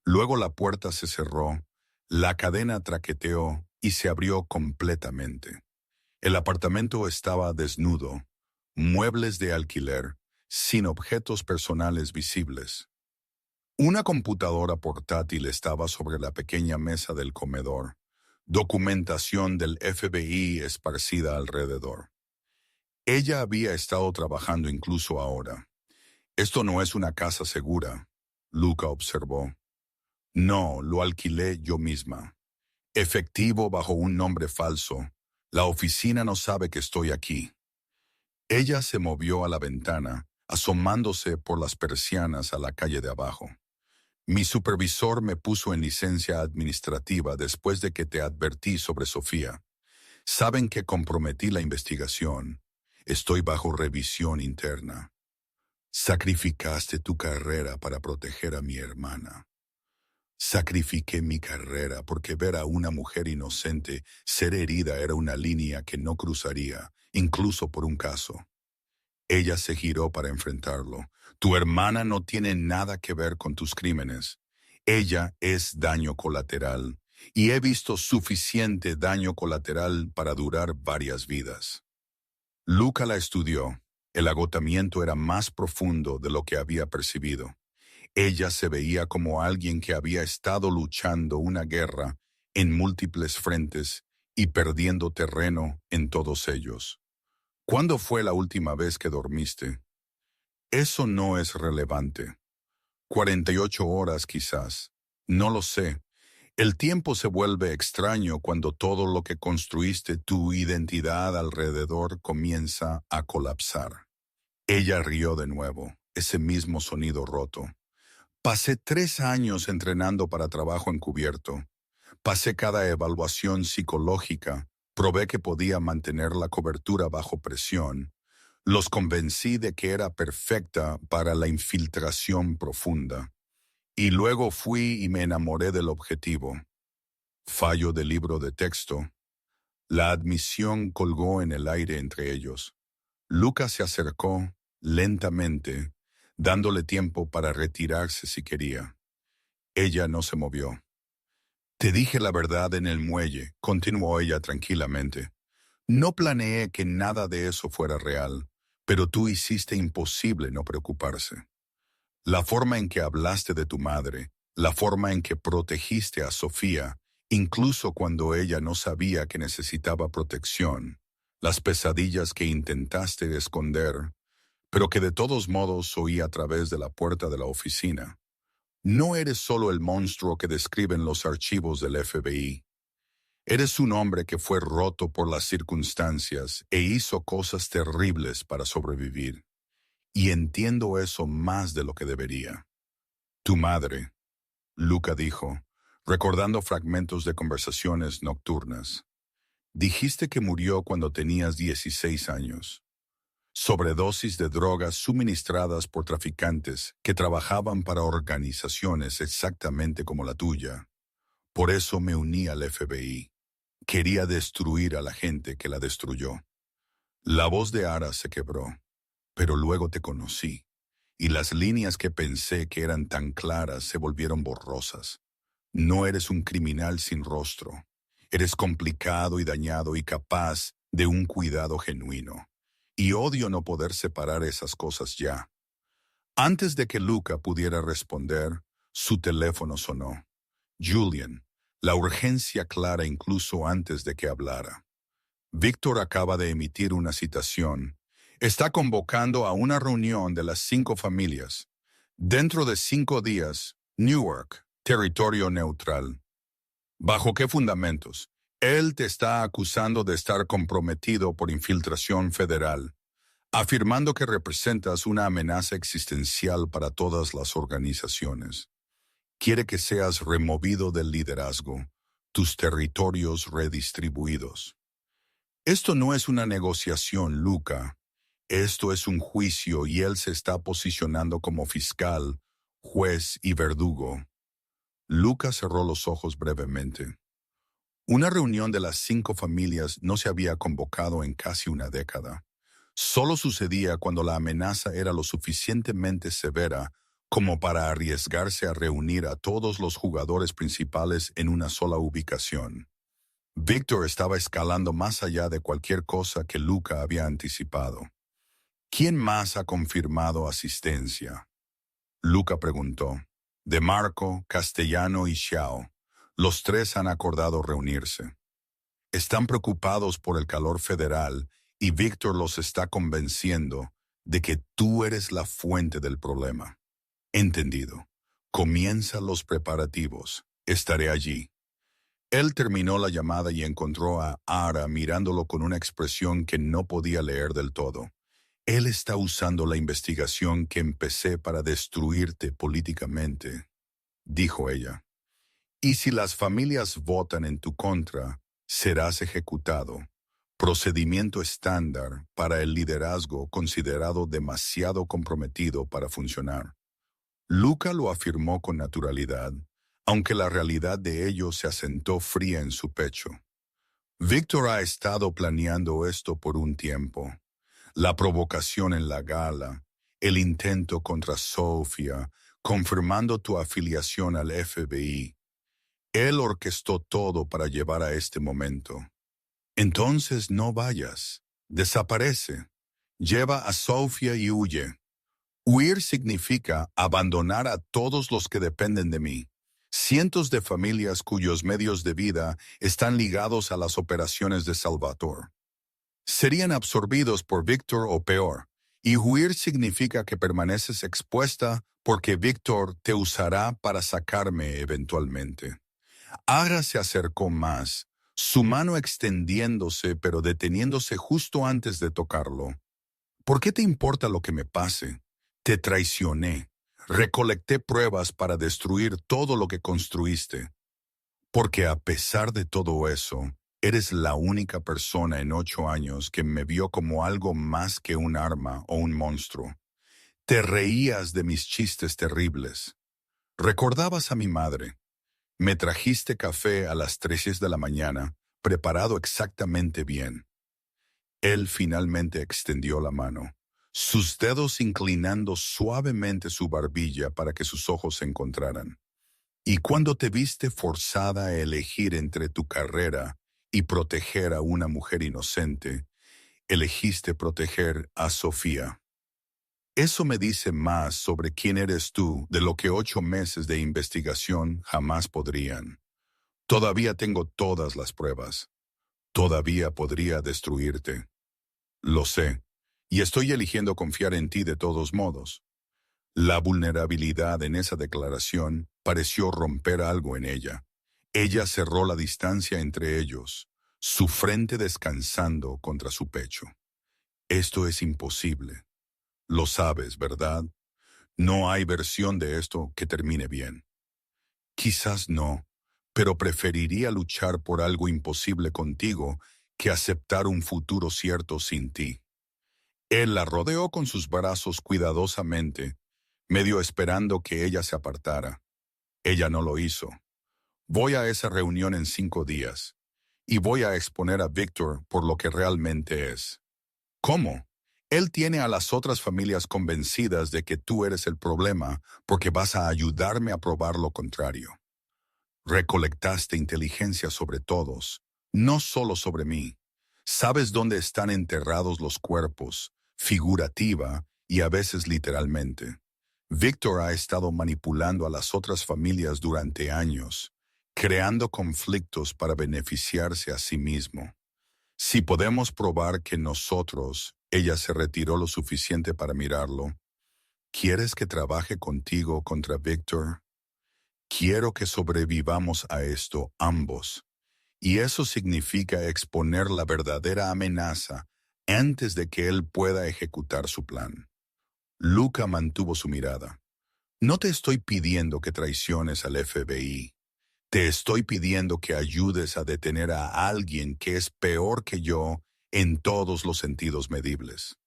[SPEAKER 1] Luego la puerta se cerró, la cadena traqueteó y se abrió completamente. El apartamento estaba desnudo, muebles de alquiler, sin objetos personales visibles. Una computadora portátil estaba sobre la pequeña mesa del comedor, documentación del FBI esparcida alrededor. Ella había estado trabajando incluso ahora. Esto no es una casa segura, Luca observó. No, lo alquilé yo misma. Efectivo bajo un nombre falso. La oficina no sabe que estoy aquí. Ella se movió a la ventana, asomándose por las persianas a la calle de abajo. Mi supervisor me puso en licencia administrativa después de que te advertí sobre Sofía. Saben que comprometí la investigación. Estoy bajo revisión interna. Sacrificaste tu carrera para proteger a mi hermana. Sacrifiqué mi carrera porque ver a una mujer inocente ser herida era una línea que no cruzaría, incluso por un caso. Ella se giró para enfrentarlo. Tu hermana no tiene nada que ver con tus crímenes. Ella es daño colateral, y he visto suficiente daño colateral para durar varias vidas. Luca la estudió. El agotamiento era más profundo de lo que había percibido. Ella se veía como alguien que había estado luchando una guerra en múltiples frentes y perdiendo terreno en todos ellos. ¿Cuándo fue la última vez que dormiste? Eso no es relevante. 48 horas quizás. No lo sé. El tiempo se vuelve extraño cuando todo lo que construiste tu identidad alrededor comienza a colapsar. Ella rió de nuevo, ese mismo sonido roto. Pasé 3 años entrenando para trabajo encubierto. Pasé cada evaluación psicológica. Probé que podía mantener la cobertura bajo presión. Los convencí de que era perfecta para la infiltración profunda. Y luego fui y me enamoré del objetivo. Fallo del libro de texto. La admisión colgó en el aire entre ellos. Lucas se acercó, lentamente, dándole tiempo para retirarse si quería. Ella no se movió. Te dije la verdad en el muelle, continuó ella tranquilamente. No planeé que nada de eso fuera real, pero tú hiciste imposible no preocuparse. La forma en que hablaste de tu madre, la forma en que protegiste a Sofía, incluso cuando ella no sabía que necesitaba protección, las pesadillas que intentaste esconder, pero que de todos modos oí a través de la puerta de la oficina. No eres solo el monstruo que describen los archivos del FBI. Eres un hombre que fue roto por las circunstancias e hizo cosas terribles para sobrevivir. Y entiendo eso más de lo que debería. Tu madre, Luca dijo, recordando fragmentos de conversaciones nocturnas. Dijiste que murió cuando tenías 16 años. Sobredosis de drogas suministradas por traficantes que trabajaban para organizaciones exactamente como la tuya. Por eso me uní al FBI. Quería destruir a la gente que la destruyó. La voz de Ara se quebró, pero luego te conocí, y las líneas que pensé que eran tan claras se volvieron borrosas. No eres un criminal sin rostro. Eres complicado y dañado y capaz de un cuidado genuino. Y odio no poder separar esas cosas ya. Antes de que Luca pudiera responder, su teléfono sonó. Julian, la urgencia clara incluso antes de que hablara. Víctor acaba de emitir una citación. Está convocando a una reunión de las 5 familias. Dentro de 5 días, Newark, territorio neutral. ¿Bajo qué fundamentos? Él te está acusando de estar comprometido por infiltración federal, afirmando que representas una amenaza existencial para todas las organizaciones. Quiere que seas removido del liderazgo, tus territorios redistribuidos. Esto no es una negociación, Luca. Esto es un juicio y él se está posicionando como fiscal, juez y verdugo. Luca cerró los ojos brevemente. Una reunión de las 5 familias no se había convocado en casi una década. Solo sucedía cuando la amenaza era lo suficientemente severa como para arriesgarse a reunir a todos los jugadores principales en una sola ubicación. Víctor estaba escalando más allá de cualquier cosa que Luca había anticipado. ¿Quién más ha confirmado asistencia? Luca preguntó. DeMarco, Castellano y Xiao. Los 3 han acordado reunirse. Están preocupados por el calor federal y Víctor los está convenciendo de que tú eres la fuente del problema. Entendido. Comienza los preparativos. Estaré allí. Él terminó la llamada y encontró a Ara mirándolo con una expresión que no podía leer del todo. Él está usando la investigación que empecé para destruirte políticamente, dijo ella. Y si las familias votan en tu contra, serás ejecutado. Procedimiento estándar para el liderazgo considerado demasiado comprometido para funcionar. Luca lo afirmó con naturalidad, aunque la realidad de ello se asentó fría en su pecho. Víctor ha estado planeando esto por un tiempo. La provocación en la gala, el intento contra Sofía, confirmando tu afiliación al FBI. Él orquestó todo para llevar a este momento. Entonces no vayas. Desaparece. Lleva a Sofía y huye. Huir significa abandonar a todos los que dependen de mí. Cientos de familias cuyos medios de vida están ligados a las operaciones de Salvatore. Serían absorbidos por Víctor o peor, y huir significa que permaneces expuesta porque Víctor te usará para sacarme eventualmente. Ara se acercó más, su mano extendiéndose pero deteniéndose justo antes de tocarlo. ¿Por qué te importa lo que me pase? Te traicioné. Recolecté pruebas para destruir todo lo que construiste. Porque a pesar de todo eso, eres la única persona en 8 años que me vio como algo más que un arma o un monstruo. Te reías de mis chistes terribles. Recordabas a mi madre. Me trajiste café a las 3 de la mañana, preparado exactamente bien. Él finalmente extendió la mano, sus dedos inclinando suavemente su barbilla para que sus ojos se encontraran. Y cuando te viste forzada a elegir entre tu carrera y proteger a una mujer inocente, elegiste proteger a Sofía. Eso me dice más sobre quién eres tú de lo que 8 meses de investigación jamás podrían. Todavía tengo todas las pruebas. Todavía podría destruirte. Lo sé, y estoy eligiendo confiar en ti de todos modos. La vulnerabilidad en esa declaración pareció romper algo en ella. Ella cerró la distancia entre ellos, su frente descansando contra su pecho. Esto es imposible. Lo sabes, ¿verdad? No hay versión de esto que termine bien. Quizás no, pero preferiría luchar por algo imposible contigo que aceptar un futuro cierto sin ti. Él la rodeó con sus brazos cuidadosamente, medio esperando que ella se apartara. Ella no lo hizo. Voy a esa reunión en 5 días, y voy a exponer a Victor por lo que realmente es. ¿Cómo? Él tiene a las otras familias convencidas de que tú eres el problema porque vas a ayudarme a probar lo contrario. Recolectaste inteligencia sobre todos, no solo sobre mí. Sabes dónde están enterrados los cuerpos, figurativa y a veces literalmente. Víctor ha estado manipulando a las otras familias durante años, creando conflictos para beneficiarse a sí mismo. Si podemos probar que nosotros, ella se retiró lo suficiente para mirarlo, ¿quieres que trabaje contigo contra Víctor? Quiero que sobrevivamos a esto ambos, y eso significa exponer la verdadera amenaza antes de que él pueda ejecutar su plan. Luca mantuvo su mirada. No te estoy pidiendo que traiciones al FBI. Te estoy pidiendo que ayudes a detener a alguien que es peor que yo en todos los sentidos medibles.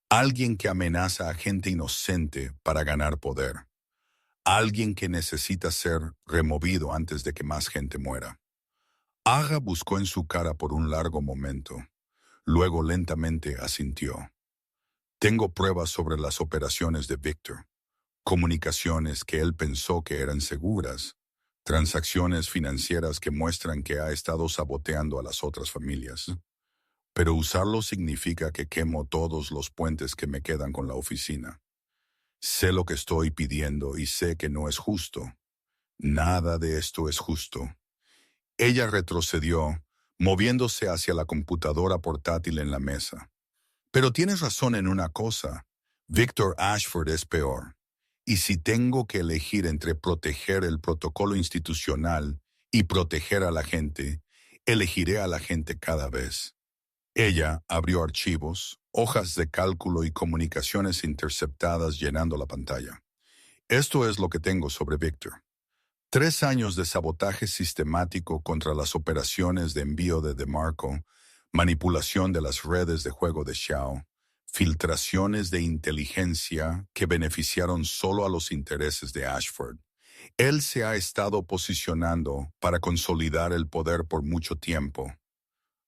[SPEAKER 1] Alguien que amenaza a gente inocente para ganar poder. Alguien que necesita ser removido antes de que más gente muera. Aga buscó en su cara por un largo momento. Luego lentamente asintió. Tengo pruebas sobre las operaciones de Victor. Comunicaciones que él pensó que eran seguras. Transacciones financieras que muestran que ha estado saboteando a las otras familias. Pero usarlo significa que quemo todos los puentes que me quedan con la oficina. Sé lo que estoy pidiendo y sé que no es justo. Nada de esto es justo. Ella retrocedió, moviéndose hacia la computadora portátil en la mesa. Pero tienes razón en una cosa. Victor Ashford es peor. Y si tengo que elegir entre proteger el protocolo institucional y proteger a la gente, elegiré a la gente cada vez. Ella abrió archivos, hojas de cálculo y comunicaciones interceptadas llenando la pantalla. Esto es lo que tengo sobre Victor. 3 años de sabotaje sistemático contra las operaciones de envío de DeMarco, manipulación de las redes de juego de Xiao, filtraciones de inteligencia que beneficiaron solo a los intereses de Ashford. Él se ha estado posicionando para consolidar el poder por mucho tiempo.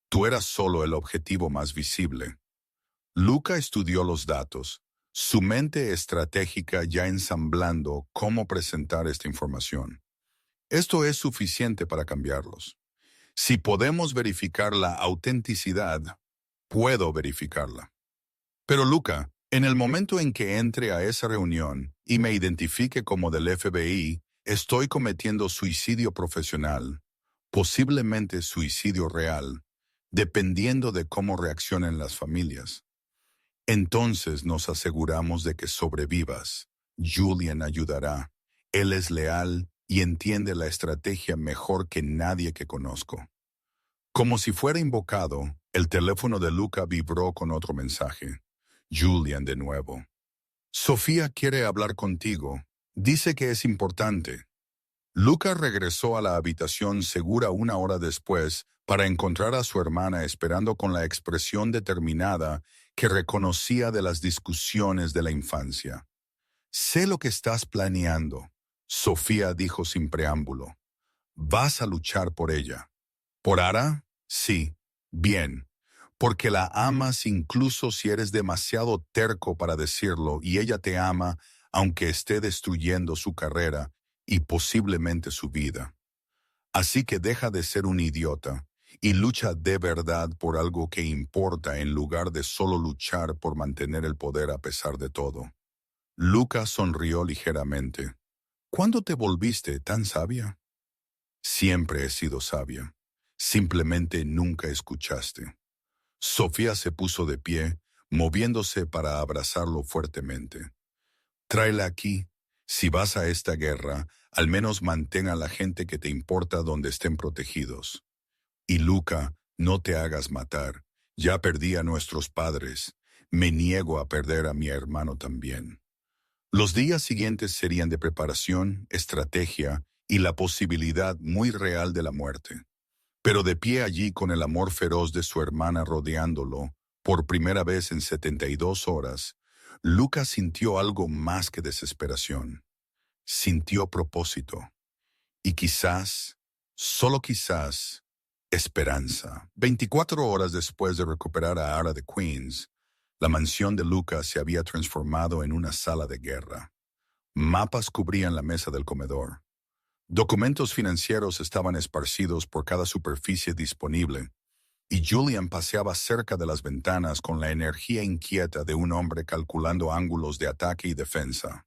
[SPEAKER 1] Tú eras solo el objetivo más visible. Luca estudió los datos, su mente estratégica ya ensamblando cómo presentar esta información. Esto es suficiente para cambiarlos. Si podemos verificar la autenticidad, puedo verificarla. Pero Luca, en el momento en que entre a esa reunión y me identifique como del FBI, estoy cometiendo suicidio profesional, posiblemente suicidio real, dependiendo de cómo reaccionen las familias. Entonces nos aseguramos de que sobrevivas. Julian ayudará. Él es leal y entiende la estrategia mejor que nadie que conozco. Como si fuera invocado, el teléfono de Luca vibró con otro mensaje. Julian de nuevo. Sofía quiere hablar contigo. Dice que es importante. Luca regresó a la habitación segura 1 hora después para encontrar a su hermana esperando con la expresión determinada que reconocía de las discusiones de la infancia. Sé lo que estás planeando, Sofía dijo sin preámbulo. Vas a luchar por ella. ¿Por Ara? Sí. Bien. Porque la amas incluso si eres demasiado terco para decirlo y ella te ama aunque esté destruyendo su carrera y posiblemente su vida. Así que deja de ser un idiota y lucha de verdad por algo que importa en lugar de solo luchar por mantener el poder a pesar de todo. Luca sonrió ligeramente. ¿Cuándo te volviste tan sabia? Siempre he sido sabia. Simplemente nunca escuchaste. Sofía se puso de pie, moviéndose para abrazarlo fuertemente. Tráela aquí. Si vas a esta guerra, al menos mantén a la gente que te importa donde estén protegidos. Y Luca, no te hagas matar. Ya perdí a nuestros padres. Me niego a perder a mi hermano también. Los días siguientes serían de preparación, estrategia y la posibilidad muy real de la muerte. Pero de pie allí con el amor feroz de su hermana rodeándolo, por primera vez en 72 horas, Lucas sintió algo más que desesperación. Sintió propósito. Y quizás, solo quizás, esperanza. 24 horas después de recuperar a Ara de Queens, la mansión de Lucas se había transformado en una sala de guerra. Mapas cubrían la mesa del comedor. Documentos financieros estaban esparcidos por cada superficie disponible, y Julian paseaba cerca de las ventanas con la energía inquieta de un hombre calculando ángulos de ataque y defensa.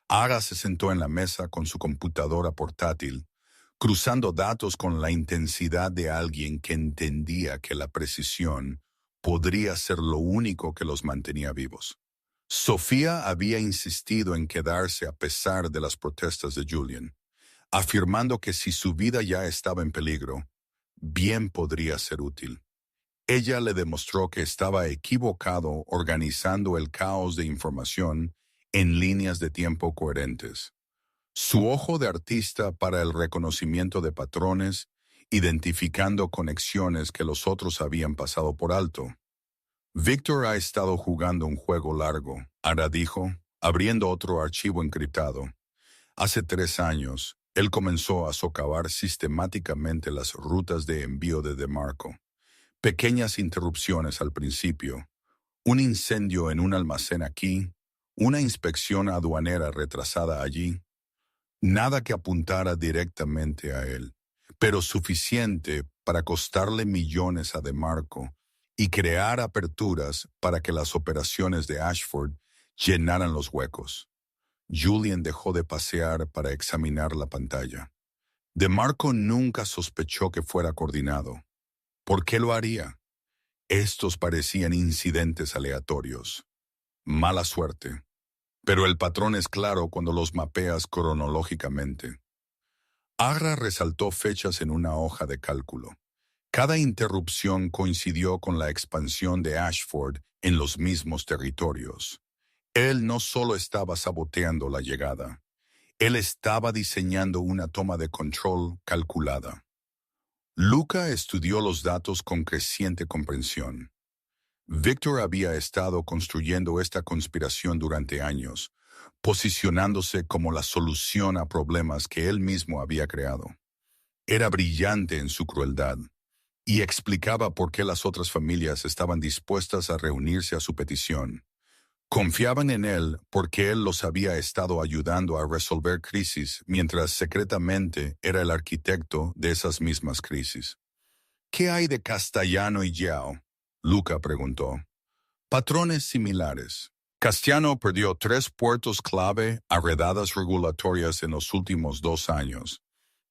[SPEAKER 1] Ara se sentó en la mesa con su computadora portátil, cruzando datos con la intensidad de alguien que entendía que la precisión podría ser lo único que los mantenía vivos. Sofía había insistido en quedarse a pesar de las protestas de Julian, afirmando que si su vida ya estaba en peligro, bien podría ser útil. Ella le demostró que estaba equivocado organizando el caos de información en líneas de tiempo coherentes. Su ojo de artista para el reconocimiento de patrones, identificando conexiones que los otros habían pasado por alto. Victor ha estado jugando un juego largo, Ara dijo, abriendo otro archivo encriptado. Hace 3 años, él comenzó a socavar sistemáticamente las rutas de envío de DeMarco. Pequeñas interrupciones al principio, un incendio en un almacén aquí, una inspección aduanera retrasada allí. Nada que apuntara directamente a él, pero suficiente para costarle millones a DeMarco y crear aperturas para que las operaciones de Ashford llenaran los huecos. Julian dejó de pasear para examinar la pantalla. DeMarco nunca sospechó que fuera coordinado. ¿Por qué lo haría? Estos parecían incidentes aleatorios. Mala suerte. Pero el patrón es claro cuando los mapeas cronológicamente. Ara resaltó fechas en una hoja de cálculo. Cada interrupción coincidió con la expansión de Ashford en los mismos territorios. Él no solo estaba saboteando la llegada, él estaba diseñando una toma de control calculada. Luca estudió los datos con creciente comprensión. Victor había estado construyendo esta conspiración durante años, posicionándose como la solución a problemas que él mismo había creado. Era brillante en su crueldad y explicaba por qué las otras familias estaban dispuestas a reunirse a su petición. Confiaban en él porque él los había estado ayudando a resolver crisis mientras secretamente era el arquitecto de esas mismas crisis. ¿Qué hay de Castellano y Yao? Luca preguntó. Patrones similares. Castellano perdió 3 puertos clave a redadas regulatorias en los últimos 2 años.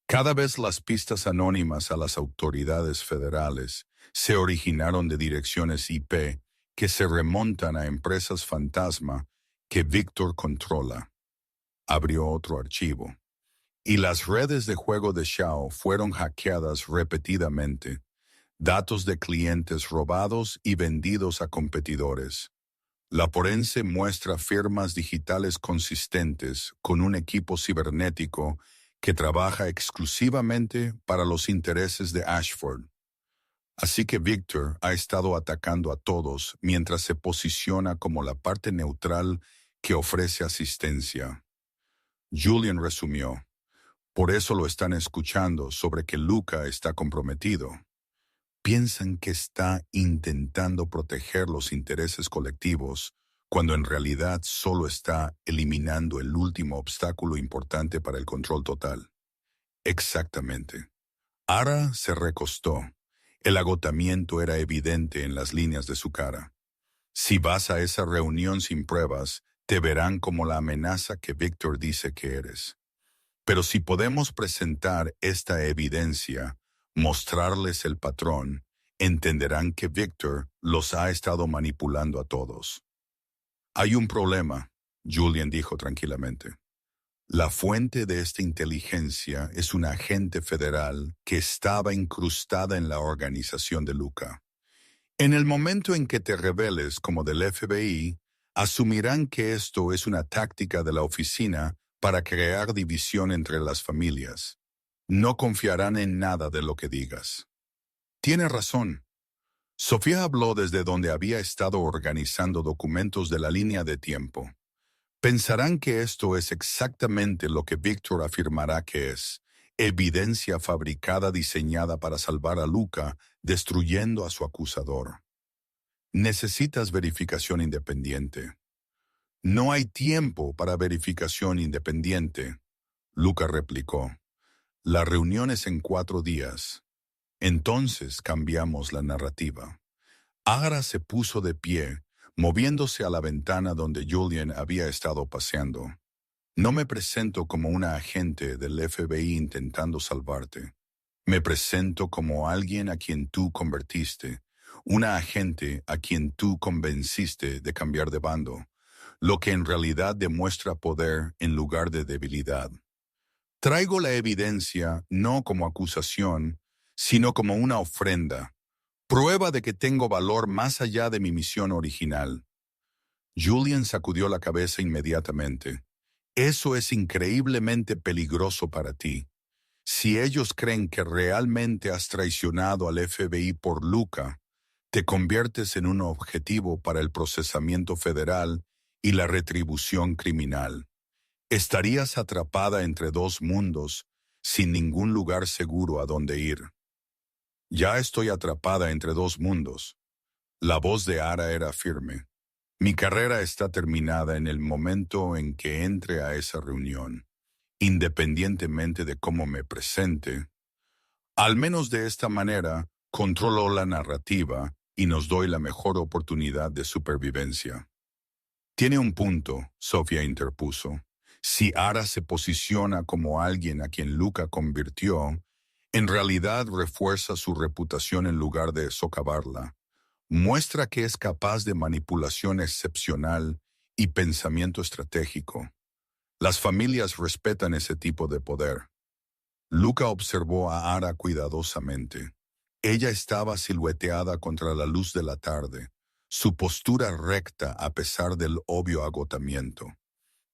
[SPEAKER 1] Cada vez las pistas anónimas a las autoridades federales se originaron de direcciones IP que se remontan a empresas fantasma que Víctor controla. Abrió otro archivo. Y las redes de juego de Xiao fueron hackeadas repetidamente. Datos de clientes robados y vendidos a competidores. La forense muestra firmas digitales consistentes con un equipo cibernético que trabaja exclusivamente para los intereses de Ashford. Así que Victor ha estado atacando a todos mientras se posiciona como la parte neutral que ofrece asistencia. Julian resumió. Por eso lo están escuchando sobre que Luca está comprometido. Piensan que está intentando proteger los intereses colectivos, cuando en realidad solo está eliminando el último obstáculo importante para el control total. Exactamente. Ara se recostó. El agotamiento era evidente en las líneas de su cara. Si vas a esa reunión sin pruebas, te verán como la amenaza que Victor dice que eres. Pero si podemos presentar esta evidencia, mostrarles el patrón, entenderán que Victor los ha estado manipulando a todos. Hay un problema, Julian dijo tranquilamente. La fuente de esta inteligencia es un agente federal que estaba incrustada en la organización de Luca. En el momento en que te reveles como del FBI, asumirán que esto es una táctica de la oficina para crear división entre las familias. No confiarán en nada de lo que digas. Tiene razón. Sofía habló desde donde había estado organizando documentos de la línea de tiempo. Pensarán que esto es exactamente lo que Víctor afirmará que es, evidencia fabricada diseñada para salvar a Luca, destruyendo a su acusador. Necesitas verificación independiente. No hay tiempo para verificación independiente, Luca replicó. La reunión es en 4 días. Entonces cambiamos la narrativa. Agra se puso de pie, moviéndose a la ventana donde Julian había estado paseando. No me presento como una agente del FBI intentando salvarte. Me presento como alguien a quien tú convertiste, una agente a quien tú convenciste de cambiar de bando, lo que en realidad demuestra poder en lugar de debilidad. Traigo la evidencia no como acusación, sino como una ofrenda, prueba de que tengo valor más allá de mi misión original. Julian sacudió la cabeza inmediatamente. Eso es increíblemente peligroso para ti. Si ellos creen que realmente has traicionado al FBI por Luca, te conviertes en un objetivo para el procesamiento federal y la retribución criminal. Estarías atrapada entre 2 mundos, sin ningún lugar seguro a donde ir. Ya estoy atrapada entre 2 mundos. La voz de Ara era firme. Mi carrera está terminada en el momento en que entre a esa reunión, independientemente de cómo me presente. Al menos de esta manera, controlo la narrativa y nos doy la mejor oportunidad de supervivencia. Tiene un punto, Sofía interpuso. Si Ara se posiciona como alguien a quien Luca convirtió, en realidad refuerza su reputación en lugar de socavarla. Muestra que es capaz de manipulación excepcional y pensamiento estratégico. Las familias respetan ese tipo de poder. Luca observó a Ara cuidadosamente. Ella estaba silueteada contra la luz de la tarde, su postura recta a pesar del obvio agotamiento.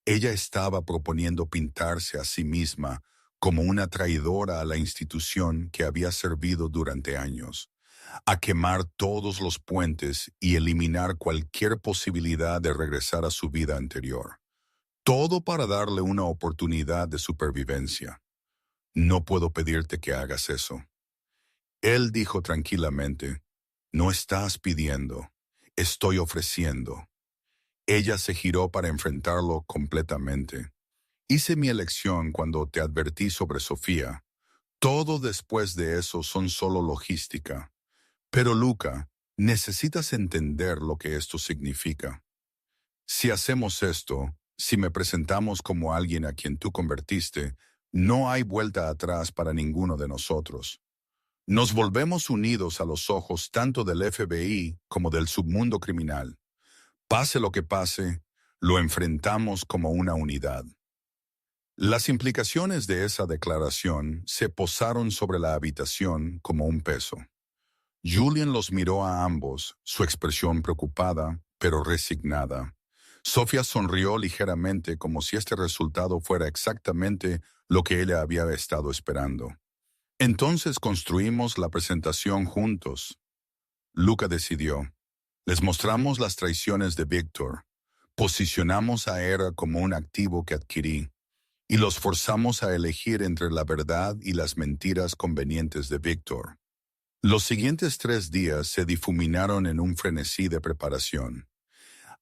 [SPEAKER 1] Ella estaba proponiendo pintarse a sí misma como una traidora a la institución que había servido durante años, a quemar todos los puentes y eliminar cualquier posibilidad de regresar a su vida anterior. Todo para darle una oportunidad de supervivencia. No puedo pedirte que hagas eso. Él dijo tranquilamente, no estás pidiendo, estoy ofreciendo. Ella se giró para enfrentarlo completamente. Hice mi elección cuando te advertí sobre Sofía. Todo después de eso son solo logística. Pero Luca, necesitas entender lo que esto significa. Si hacemos esto, si me presentamos como alguien a quien tú convertiste, no hay vuelta atrás para ninguno de nosotros. Nos volvemos unidos a los ojos tanto del FBI como del submundo criminal. Pase lo que pase, lo enfrentamos como una unidad. Las implicaciones de esa declaración se posaron sobre la habitación como un peso. Julian los miró a ambos, su expresión preocupada, pero resignada. Sofía sonrió ligeramente como si este resultado fuera exactamente lo que ella había estado esperando. Entonces construimos la presentación juntos. Luca decidió. Les mostramos las traiciones de Víctor. Posicionamos a Era como un activo que adquirí. Y los forzamos a elegir entre la verdad y las mentiras convenientes de Víctor. Los siguientes 3 días se difuminaron en un frenesí de preparación.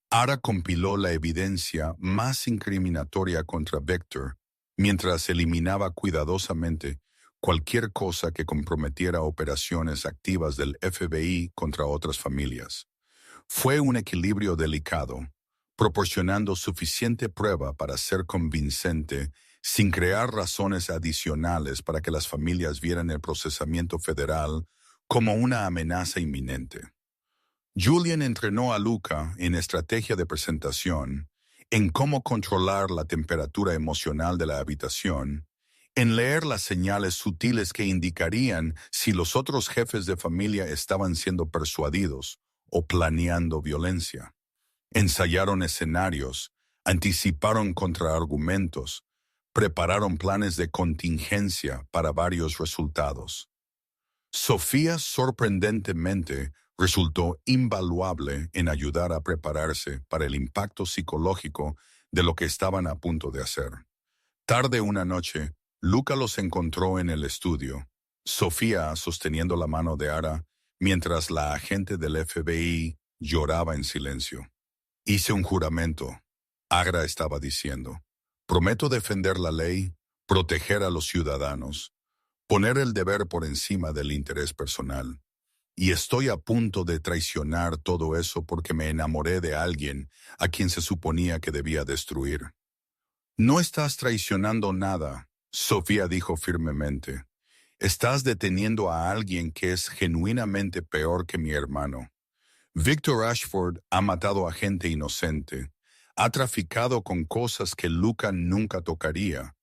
[SPEAKER 1] Ara compiló la evidencia más incriminatoria contra Víctor, mientras eliminaba cuidadosamente cualquier cosa que comprometiera operaciones activas del FBI contra otras familias. Fue un equilibrio delicado, proporcionando suficiente prueba para ser convincente sin crear razones adicionales para que las familias vieran el procesamiento federal como una amenaza inminente. Julian entrenó a Luca en estrategia de presentación en cómo controlar la temperatura emocional de la habitación, en leer las señales sutiles que indicarían si los otros jefes de familia estaban siendo persuadidos o planeando violencia. Ensayaron escenarios, anticiparon contraargumentos, prepararon planes de contingencia para varios resultados. Sofía sorprendentemente resultó invaluable en ayudar a prepararse para el impacto psicológico de lo que estaban a punto de hacer. Tarde una noche, Luca los encontró en el estudio, Sofía sosteniendo la mano de Ara, mientras la agente del FBI lloraba en silencio. Hice un juramento, Agra estaba diciendo. Prometo defender la ley, proteger a los ciudadanos, poner el deber por encima del interés personal. Y estoy a punto de traicionar todo eso porque me enamoré de alguien a quien se suponía que debía destruir. No estás traicionando nada, Sofía dijo firmemente. Estás deteniendo a alguien que es genuinamente peor que mi hermano. Victor Ashford ha matado a gente inocente, ha traficado con cosas que Luca nunca tocaría,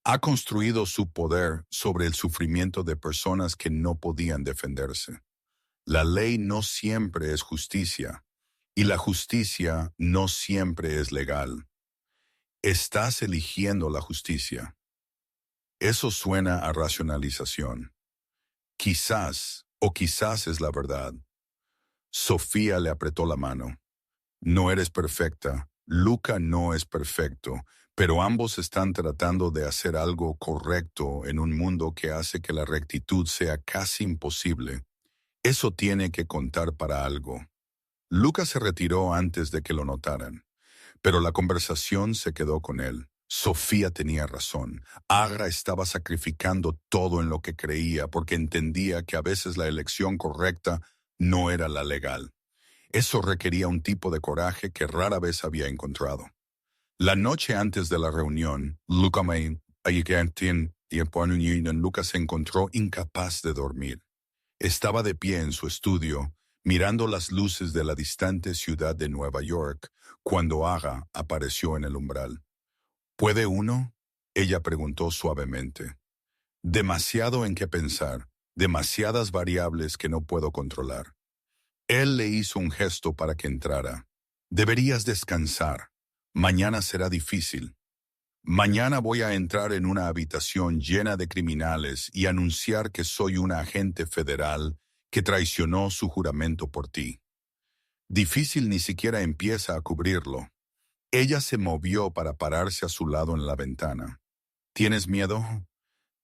[SPEAKER 1] ha construido su poder sobre el sufrimiento de personas que no podían defenderse. La ley no siempre es justicia, y la justicia no siempre es legal. Estás eligiendo la justicia. Eso suena a racionalización. Quizás, o quizás es la verdad. Sofía le apretó la mano. No eres perfecta, Luca no es perfecto, pero ambos están tratando de hacer algo correcto en un mundo que hace que la rectitud sea casi imposible. Eso tiene que contar para algo. Luca se retiró antes de que lo notaran, pero la conversación se quedó con él. Sofía tenía razón. Agra estaba sacrificando todo en lo que creía porque entendía que a veces la elección correcta no era la legal. Eso requería un tipo de coraje que rara vez había encontrado. La noche antes de la reunión, Luca se encontró incapaz de dormir. Estaba de pie en su estudio, mirando las luces de la distante ciudad de Nueva York, cuando Agra apareció en el umbral. ¿Puede uno? Ella preguntó suavemente. Demasiado en qué pensar, demasiadas variables que no puedo controlar. Él le hizo un gesto para que entrara. Deberías descansar. Mañana será difícil. Mañana voy a entrar en una habitación llena de criminales y anunciar que soy un agente federal que traicionó su juramento por ti. Difícil ni siquiera empieza a cubrirlo. Ella se movió para pararse a su lado en la ventana. ¿Tienes miedo?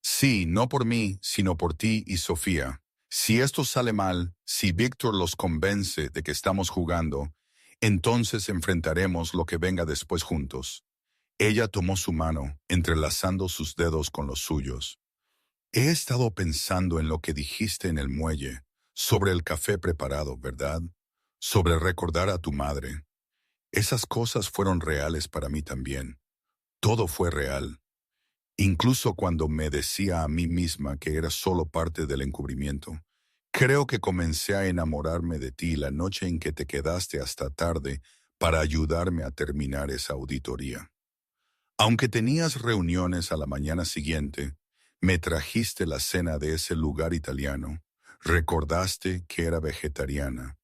[SPEAKER 1] Sí, no por mí, sino por ti y Sofía. Si esto sale mal, si Víctor los convence de que estamos jugando, entonces enfrentaremos lo que venga después juntos. Ella tomó su mano, entrelazando sus dedos con los suyos. He estado pensando en lo que dijiste en el muelle, sobre el café preparado, ¿verdad? Sobre recordar a tu madre. Esas cosas fueron reales para mí también. Todo fue real. Incluso cuando me decía a mí misma que era solo parte del encubrimiento. Creo que comencé a enamorarme de ti la noche en que te quedaste hasta tarde para ayudarme a terminar esa auditoría. Aunque tenías reuniones a la mañana siguiente, me trajiste la cena de ese lugar italiano, recordaste que era vegetariana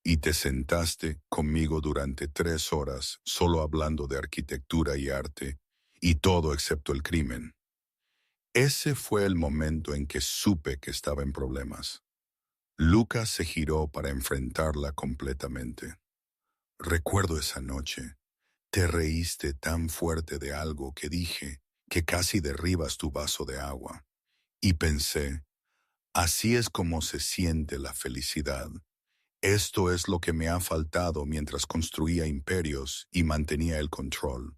[SPEAKER 1] y te sentaste conmigo durante 3 horas solo hablando de arquitectura y arte y todo excepto el crimen. Ese fue el momento en que supe que estaba en problemas. Luca se giró para enfrentarla completamente. Recuerdo esa noche. Te reíste tan fuerte de algo que dije que casi derribas tu vaso de agua. Y pensé, así es como se siente la felicidad. Esto es lo que me ha faltado mientras construía imperios y mantenía el control.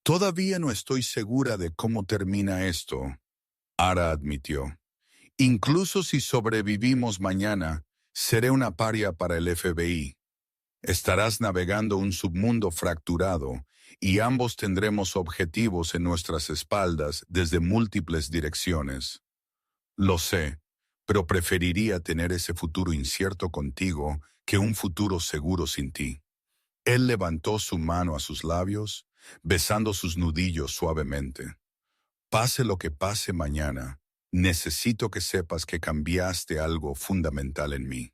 [SPEAKER 1] Todavía no estoy segura de cómo termina esto, Ara admitió. Incluso si sobrevivimos mañana, seré una paria para el FBI. Estarás navegando un submundo fracturado y ambos tendremos objetivos en nuestras espaldas desde múltiples direcciones. Lo sé, pero preferiría tener ese futuro incierto contigo que un futuro seguro sin ti. Él levantó su mano a sus labios, besando sus nudillos suavemente. Pase lo que pase mañana, necesito que sepas que cambiaste algo fundamental en mí.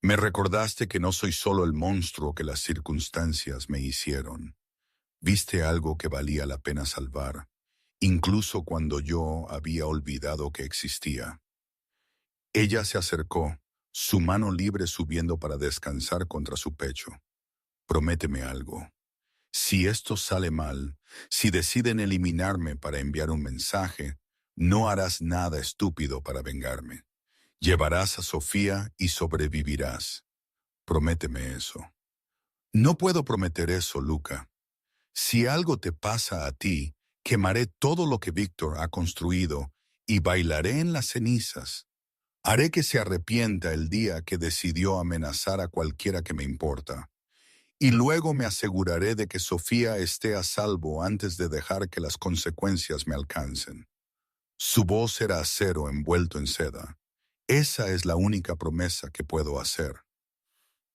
[SPEAKER 1] Me recordaste que no soy solo el monstruo que las circunstancias me hicieron. Viste algo que valía la pena salvar, incluso cuando yo había olvidado que existía. Ella se acercó, su mano libre subiendo para descansar contra su pecho. Prométeme algo. Si esto sale mal, si deciden eliminarme para enviar un mensaje, no harás nada estúpido para vengarme. Llevarás a Sofía y sobrevivirás. Prométeme eso. No puedo prometer eso, Luca. Si algo te pasa a ti, quemaré todo lo que Víctor ha construido y bailaré en las cenizas. Haré que se arrepienta el día que decidió amenazar a cualquiera que me importa. Y luego me aseguraré de que Sofía esté a salvo antes de dejar que las consecuencias me alcancen. Su voz era acero envuelto en seda. Esa es la única promesa que puedo hacer.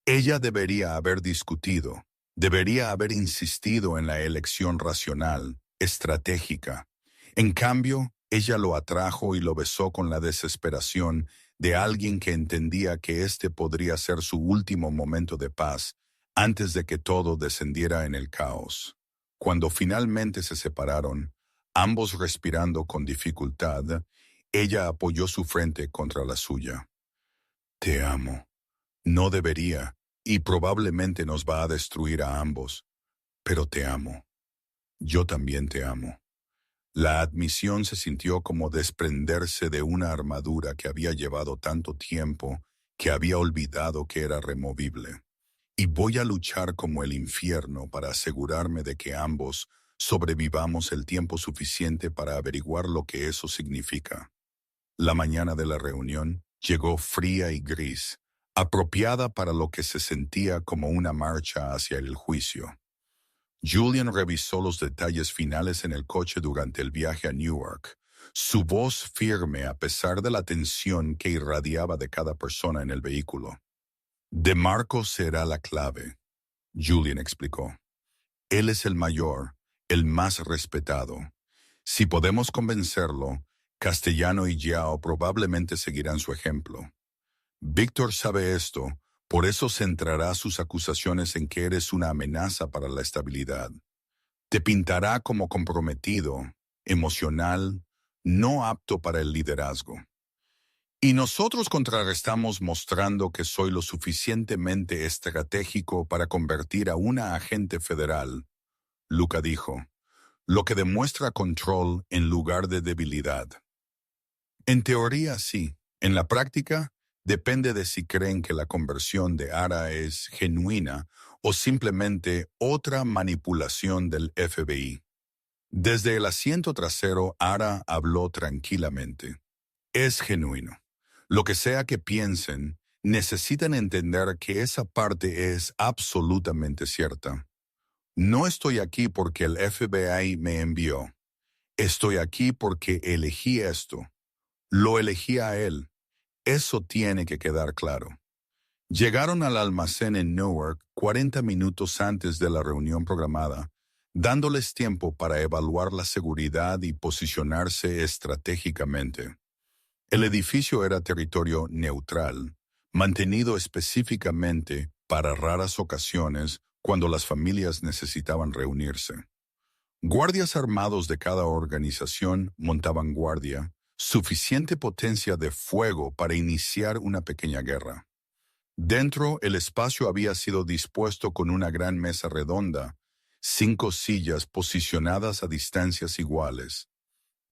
[SPEAKER 1] Ella debería haber discutido, debería haber insistido en la elección racional, estratégica. En cambio, ella lo atrajo y lo besó con la desesperación de alguien que entendía que este podría ser su último momento de paz antes de que todo descendiera en el caos. Cuando finalmente se separaron, ambos respirando con dificultad, ella apoyó su frente contra la suya. Te amo. No debería, y probablemente nos va a destruir a ambos, pero te amo. Yo también te amo. La admisión se sintió como desprenderse de una armadura que había llevado tanto tiempo que había olvidado que era removible. Y voy a luchar como el infierno para asegurarme de que ambos sobrevivamos el tiempo suficiente para averiguar lo que eso significa. La mañana de la reunión llegó fría y gris, apropiada para lo que se sentía como una marcha hacia el juicio. Julian revisó los detalles finales en el coche durante el viaje a Newark, su voz firme a pesar de la tensión que irradiaba de cada persona en el vehículo. DeMarco será la clave, Julian explicó. Él es el mayor, el más respetado. Si podemos convencerlo, Castellano y Yao probablemente seguirán su ejemplo. Víctor sabe esto, por eso centrará sus acusaciones en que eres una amenaza para la estabilidad. Te pintará como comprometido, emocional, no apto para el liderazgo. Y nosotros contrarrestamos mostrando que soy lo suficientemente estratégico para convertir a una agente federal, Luca dijo, lo que demuestra control en lugar de debilidad. En teoría sí, en la práctica depende de si creen que la conversión de Ara es genuina o simplemente otra manipulación del FBI. Desde el asiento trasero, Ara habló tranquilamente. Es genuino. Lo que sea que piensen, necesitan entender que esa parte es absolutamente cierta. No estoy aquí porque el FBI me envió. Estoy aquí porque elegí esto. Lo elegí a él. Eso tiene que quedar claro. Llegaron al almacén en Newark 40 minutos antes de la reunión programada, dándoles tiempo para evaluar la seguridad y posicionarse estratégicamente. El edificio era territorio neutral, mantenido específicamente para raras ocasiones cuando las familias necesitaban reunirse. Guardias armados de cada organización montaban guardia, suficiente potencia de fuego para iniciar una pequeña guerra. Dentro, el espacio había sido dispuesto con una gran mesa redonda, 5 sillas posicionadas a distancias iguales.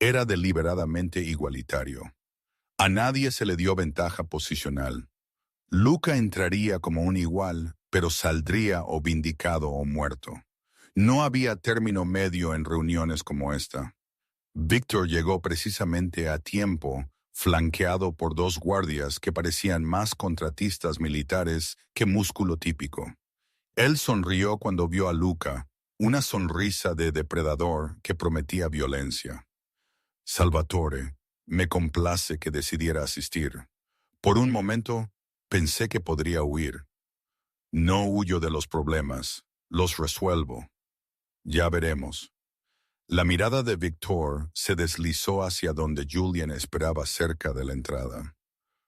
[SPEAKER 1] Era deliberadamente igualitario. A nadie se le dio ventaja posicional. Luca entraría como un igual, pero saldría o vindicado o muerto. No había término medio en reuniones como esta. Víctor llegó precisamente a tiempo, flanqueado por 2 guardias que parecían más contratistas militares que músculo típico. Él sonrió cuando vio a Luca, una sonrisa de depredador que prometía violencia. Salvatore, me complace que decidiera asistir. Por un momento, pensé que podría huir. No huyo de los problemas, los resuelvo. Ya veremos. La mirada de Victor se deslizó hacia donde Julian esperaba cerca de la entrada.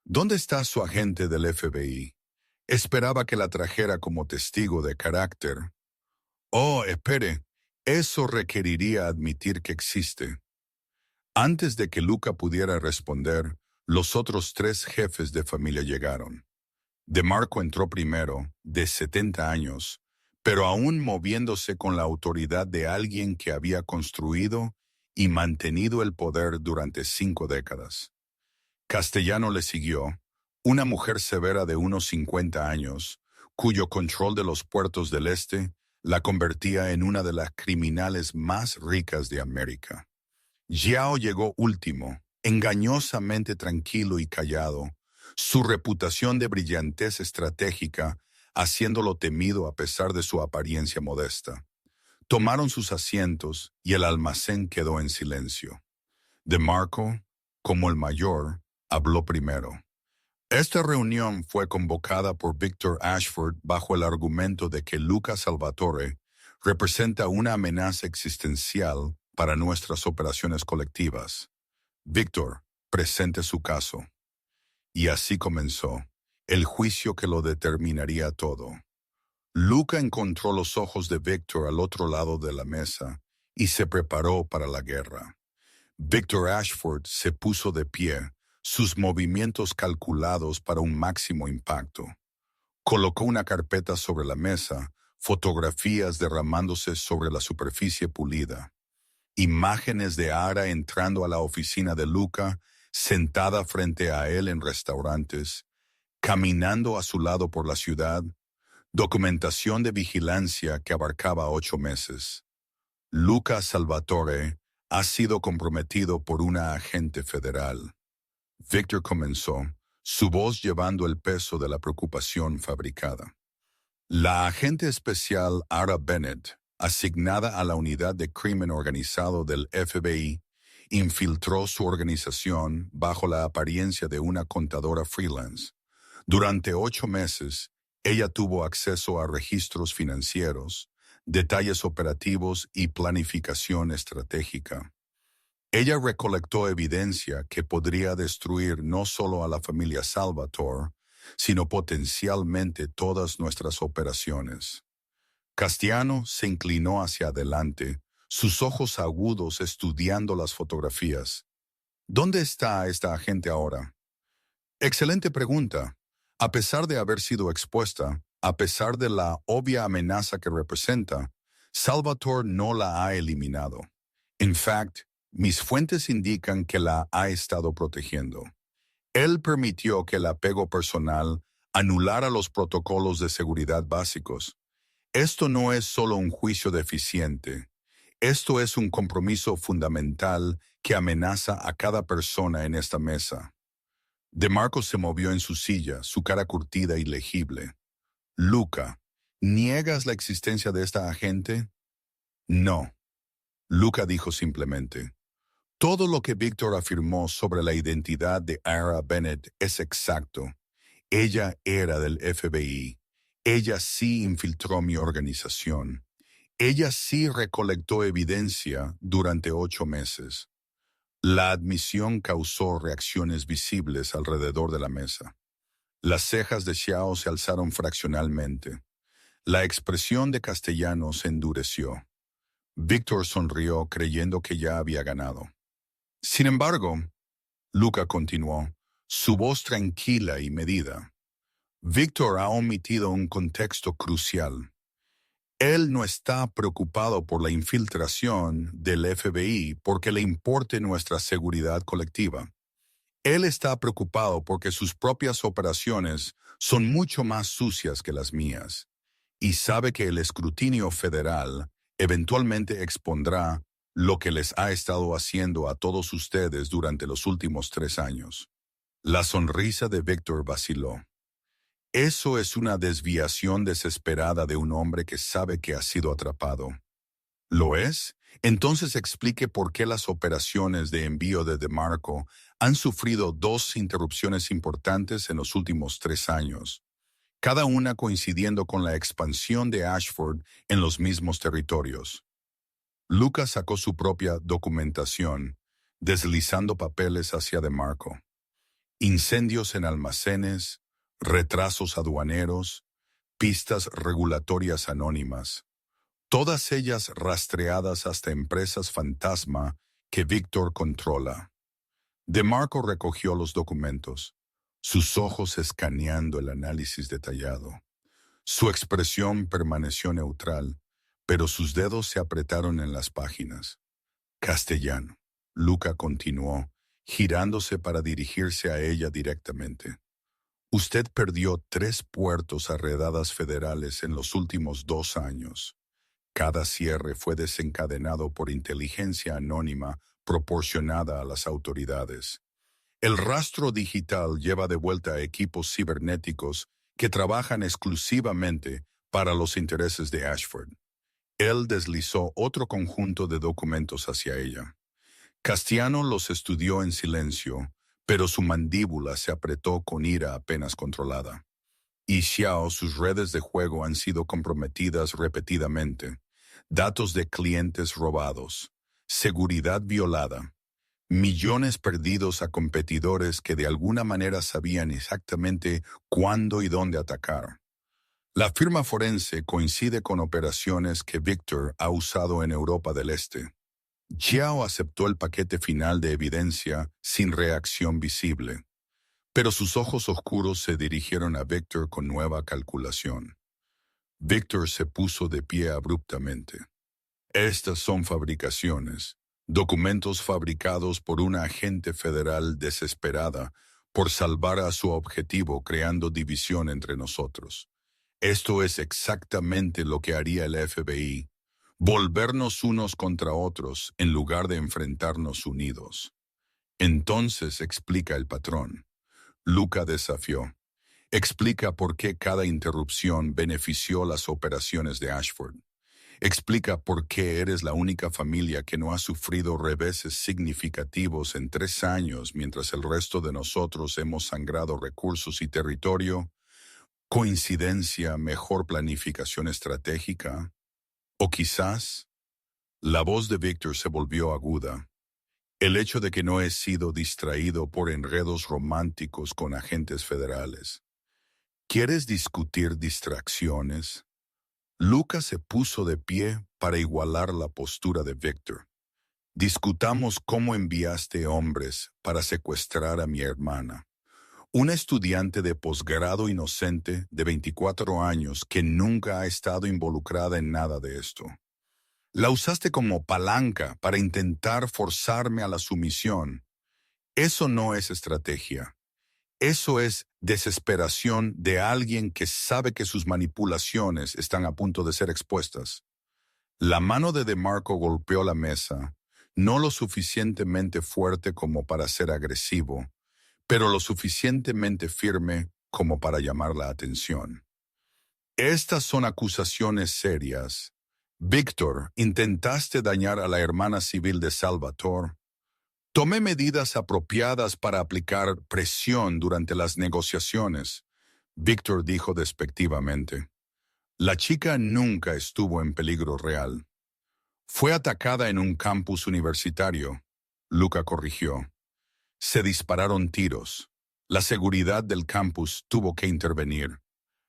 [SPEAKER 1] ¿Dónde está su agente del FBI? Esperaba que la trajera como testigo de carácter. Oh, espere, eso requeriría admitir que existe. Antes de que Luca pudiera responder, los otros tres jefes de familia llegaron. DeMarco entró primero, de 70 años, pero aún moviéndose con la autoridad de alguien que había construido y mantenido el poder durante 5 décadas. Castellano le siguió, una mujer severa de unos 50 años, cuyo control de los puertos del este la convertía en una de las criminales más ricas de América. Yao llegó último, engañosamente tranquilo y callado, su reputación de brillantez estratégica haciéndolo temido a pesar de su apariencia modesta. Tomaron sus asientos y el almacén quedó en silencio. DeMarco, como el mayor, habló primero. Esta reunión fue convocada por Victor Ashford bajo el argumento de que Luca Salvatore representa una amenaza existencial para nuestras operaciones colectivas. Victor, presente su caso. Y así comenzó, el juicio que lo determinaría todo. Luca encontró los ojos de Victor al otro lado de la mesa y se preparó para la guerra. Victor Ashford se puso de pie, sus movimientos calculados para un máximo impacto. Colocó una carpeta sobre la mesa, fotografías derramándose sobre la superficie pulida. Imágenes de Ara entrando a la oficina de Luca, sentada frente a él en restaurantes, caminando a su lado por la ciudad, documentación de vigilancia que abarcaba 8 meses. Luca Salvatore ha sido comprometido por una agente federal. Victor comenzó, su voz llevando el peso de la preocupación fabricada. La agente especial Ara Bennett, asignada a la unidad de crimen organizado del FBI, infiltró su organización bajo la apariencia de una contadora freelance. Durante 8 meses, ella tuvo acceso a registros financieros, detalles operativos y planificación estratégica. Ella recolectó evidencia que podría destruir no solo a la familia Salvatore, sino potencialmente todas nuestras operaciones. Castellano se inclinó hacia adelante, sus ojos agudos estudiando las fotografías. ¿Dónde está esta agente ahora? Excelente pregunta. A pesar de haber sido expuesta, a pesar de la obvia amenaza que representa, Salvatore no la ha eliminado. En fact, mis fuentes indican que la ha estado protegiendo. Él permitió que el apego personal anulara los protocolos de seguridad básicos. Esto no es solo un juicio deficiente. Esto es un compromiso fundamental que amenaza a cada persona en esta mesa. DeMarco se movió en su silla, su cara curtida y legible. Luca, ¿niegas la existencia de esta agente? No. Luca dijo simplemente. Todo lo que Victor afirmó sobre la identidad de Ara Bennett es exacto. Ella era del FBI. Ella sí infiltró mi organización. Ella sí recolectó evidencia durante 8 meses. La admisión causó reacciones visibles alrededor de la mesa. Las cejas de Xiao se alzaron fraccionalmente. La expresión de Castellano se endureció. Víctor sonrió creyendo que ya había ganado. Sin embargo, Luca continuó, su voz tranquila y medida. Víctor ha omitido un contexto crucial. Él no está preocupado por la infiltración del FBI porque le importe nuestra seguridad colectiva. Él está preocupado porque sus propias operaciones son mucho más sucias que las mías y sabe que el escrutinio federal eventualmente expondrá lo que les ha estado haciendo a todos ustedes durante los últimos 3 años. La sonrisa de Víctor vaciló. Eso es una desviación desesperada de un hombre que sabe que ha sido atrapado. ¿Lo es? Entonces explique por qué las operaciones de envío de DeMarco han sufrido 2 interrupciones importantes en los últimos 3 años. cada una coincidiendo con la expansión de Ashford en los mismos territorios. Lucas sacó su propia documentación, deslizando papeles hacia DeMarco. Incendios en almacenes, retrasos aduaneros, pistas regulatorias anónimas, todas ellas rastreadas hasta empresas fantasma que Víctor controla. DeMarco recogió los documentos, sus ojos escaneando el análisis detallado. Su expresión permaneció neutral, pero sus dedos se apretaron en las páginas. Castellano. Luca continuó, girándose para dirigirse a ella directamente. Usted perdió 3 puertos a redadas federales en los últimos 2 años. Cada cierre fue desencadenado por inteligencia anónima proporcionada a las autoridades. El rastro digital lleva de vuelta a equipos cibernéticos que trabajan exclusivamente para los intereses de Ashford. Él deslizó otro conjunto de documentos hacia ella. Castellano los estudió en silencio, pero su mandíbula se apretó con ira apenas controlada. Y Xiao, sus redes de juego han sido comprometidas repetidamente. Datos de clientes robados, seguridad violada, millones perdidos a competidores que de alguna manera sabían exactamente cuándo y dónde atacar. La firma forense coincide con operaciones que Víctor ha usado en Europa del Este. Xiao aceptó el paquete final de evidencia sin reacción visible, pero sus ojos oscuros se dirigieron a Víctor con nueva calculación. Víctor se puso de pie abruptamente. Estas son fabricaciones, documentos fabricados por una agente federal desesperada por salvar a su objetivo creando división entre nosotros. Esto es exactamente lo que haría el FBI. Volvernos unos contra otros en lugar de enfrentarnos unidos. Entonces explica el patrón. Luca desafió. Explica por qué cada interrupción benefició las operaciones de Ashford. Explica por qué eres la única familia que no ha sufrido reveses significativos en 3 años mientras el resto de nosotros hemos sangrado recursos y territorio. ¿Coincidencia, mejor planificación estratégica? O quizás, la voz de Víctor se volvió aguda. El hecho de que no he sido distraído por enredos románticos con agentes federales. ¿Quieres discutir distracciones? Lucas se puso de pie para igualar la postura de Víctor. Discutamos cómo enviaste hombres para secuestrar a mi hermana. Una estudiante de posgrado inocente de 24 años que nunca ha estado involucrada en nada de esto. La usaste como palanca para intentar forzarme a la sumisión. Eso no es estrategia. Eso es desesperación de alguien que sabe que sus manipulaciones están a punto de ser expuestas. La mano de DeMarco golpeó la mesa, no lo suficientemente fuerte como para ser agresivo, pero lo suficientemente firme como para llamar la atención. Estas son acusaciones serias. Víctor, intentaste dañar a la hermana civil de Salvatore. Tomé medidas apropiadas para aplicar presión durante las negociaciones, Víctor dijo despectivamente. La chica nunca estuvo en peligro real. Fue atacada en un campus universitario, Luca corrigió. Se dispararon tiros. La seguridad del campus tuvo que intervenir.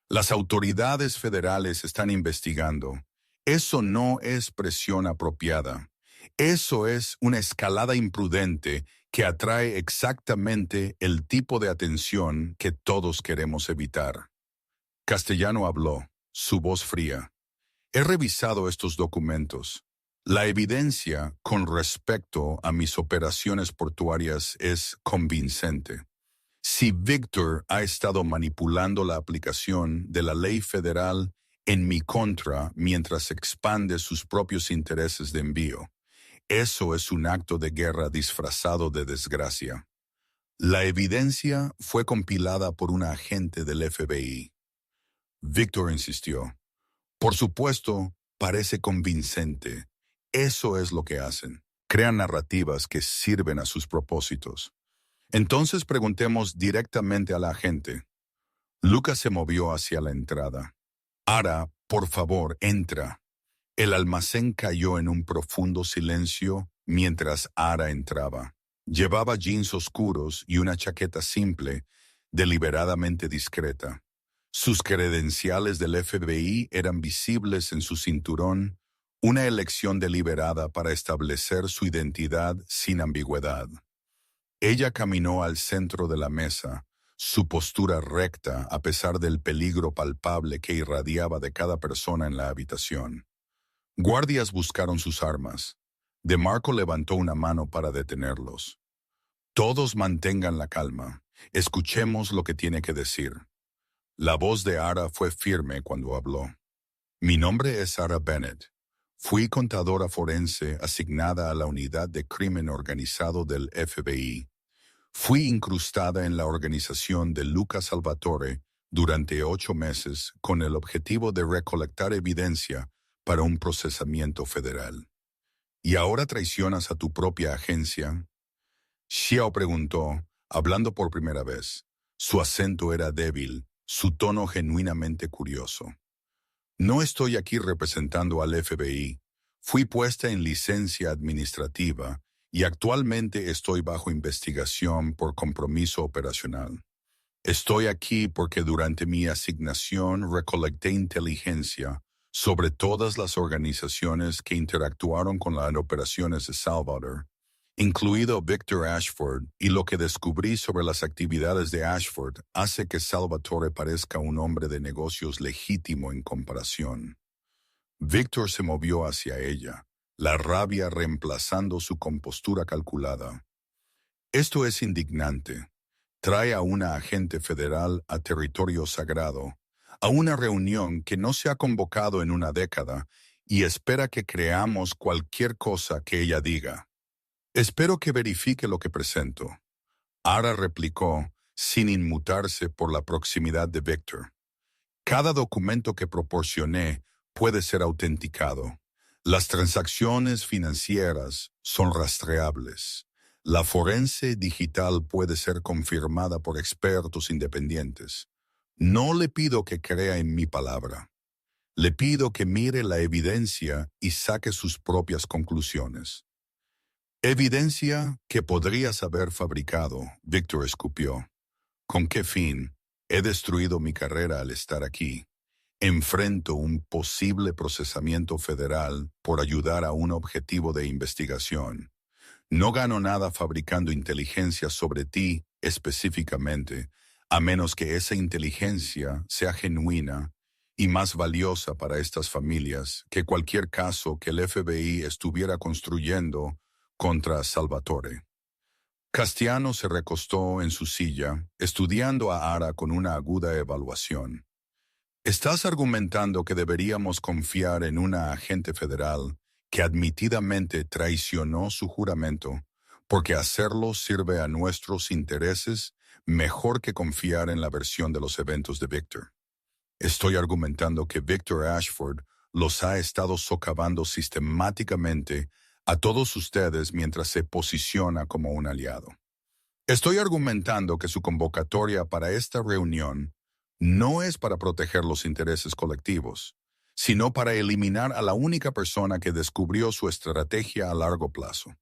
[SPEAKER 1] Las autoridades federales están investigando. Eso no es presión apropiada. Eso es una escalada imprudente que atrae exactamente el tipo de atención que todos queremos evitar. Castellano habló, su voz fría. He revisado estos documentos. La evidencia con respecto a mis operaciones portuarias es convincente. Si Víctor ha estado manipulando la aplicación de la ley federal en mi contra mientras expande sus propios intereses de envío, eso es un acto de guerra disfrazado de desgracia. La evidencia fue compilada por un agente del FBI. Víctor insistió. Por supuesto, parece convincente. Eso es lo que hacen. Crean narrativas que sirven a sus propósitos. Entonces preguntemos directamente a la agente. Lucas se movió hacia la entrada. Ara, por favor, entra. El almacén cayó en un profundo silencio mientras Ara entraba. Llevaba jeans oscuros y una chaqueta simple, deliberadamente discreta. Sus credenciales del FBI eran visibles en su cinturón, una elección deliberada para establecer su identidad sin ambigüedad. Ella caminó al centro de la mesa, su postura recta a pesar del peligro palpable que irradiaba de cada persona en la habitación. Guardias buscaron sus armas. DeMarco levantó una mano para detenerlos. Todos mantengan la calma. Escuchemos lo que tiene que decir. La voz de Ara fue firme cuando habló. Mi nombre es Ara Bennett. Fui contadora forense asignada a la unidad de crimen organizado del FBI. Fui incrustada en la organización de Luca Salvatore durante 8 meses con el objetivo de recolectar evidencia para un procesamiento federal. ¿Y ahora traicionas a tu propia agencia? Xiao preguntó, hablando por primera vez. Su acento era débil, su tono genuinamente curioso. No estoy aquí representando al FBI. Fui puesta en licencia administrativa y actualmente estoy bajo investigación por compromiso operacional. Estoy aquí porque durante mi asignación recolecté inteligencia sobre todas las organizaciones que interactuaron con las operaciones de Salvador, incluido Victor Ashford, y lo que descubrí sobre las actividades de Ashford hace que Salvatore parezca un hombre de negocios legítimo en comparación. Victor se movió hacia ella, la rabia reemplazando su compostura calculada. Esto es indignante. Trae a una agente federal a territorio sagrado, a una reunión que no se ha convocado en una década y espera que creamos cualquier cosa que ella diga. Espero que verifique lo que presento. Ara replicó, sin inmutarse por la proximidad de Victor. Cada documento que proporcioné puede ser autenticado. Las transacciones financieras son rastreables. La forense digital puede ser confirmada por expertos independientes. No le pido que crea en mi palabra. Le pido que mire la evidencia y saque sus propias conclusiones. Evidencia que podrías haber fabricado, Victor escupió. ¿Con qué fin? He destruido mi carrera al estar aquí. Enfrento un posible procesamiento federal por ayudar a un objetivo de investigación. No gano nada fabricando inteligencia sobre ti específicamente, a menos que esa inteligencia sea genuina y más valiosa para estas familias que cualquier caso que el FBI estuviera construyendo contra Salvatore. Castiano se recostó en su silla, estudiando a Ara con una aguda evaluación. ¿Estás argumentando que deberíamos confiar en una agente federal que admitidamente traicionó su juramento, porque hacerlo sirve a nuestros intereses mejor que confiar en la versión de los eventos de Victor? Estoy argumentando que Victor Ashford los ha estado socavando sistemáticamente a todos ustedes mientras se posiciona como un aliado. Estoy argumentando que su convocatoria para esta reunión no es para proteger los intereses colectivos, sino para eliminar a la única persona que descubrió su estrategia a largo plazo.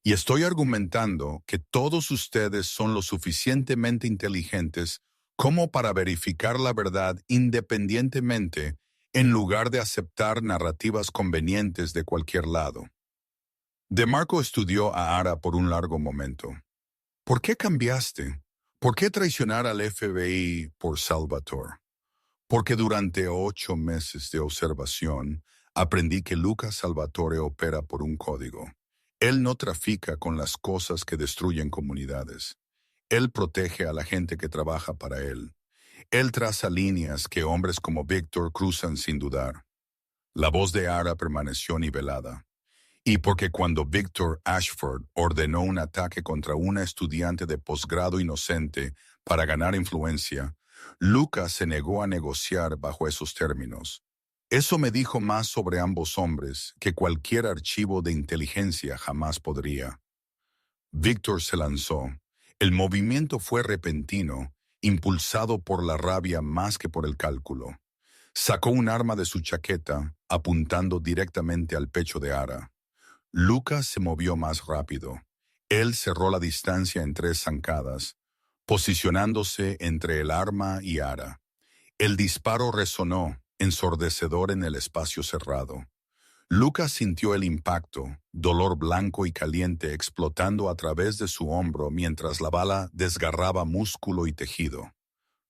[SPEAKER 1] Y estoy argumentando que todos ustedes son lo suficientemente inteligentes como para verificar la verdad independientemente en lugar de aceptar narrativas convenientes de cualquier lado. DeMarco estudió a Ara por un largo momento. ¿Por qué cambiaste? ¿Por qué traicionar al FBI por Salvatore? Porque durante 8 meses de observación aprendí que Luca Salvatore opera por un código. Él no trafica con las cosas que destruyen comunidades. Él protege a la gente que trabaja para él. Él traza líneas que hombres como Victor cruzan sin dudar. La voz de Ara permaneció nivelada. Y porque cuando Victor Ashford ordenó un ataque contra una estudiante de posgrado inocente para ganar influencia, Luca se negó a negociar bajo esos términos. Eso me dijo más sobre ambos hombres que cualquier archivo de inteligencia jamás podría. Victor se lanzó. El movimiento fue repentino impulsado por la rabia más que por el cálculo. Sacó un arma de su chaqueta, apuntando directamente al pecho de Ara. Lucas se movió más rápido. Él cerró la distancia en 3 zancadas, posicionándose entre el arma y Ara. El disparo resonó, ensordecedor en el espacio cerrado. Lucas sintió el impacto, dolor blanco y caliente explotando a través de su hombro mientras la bala desgarraba músculo y tejido.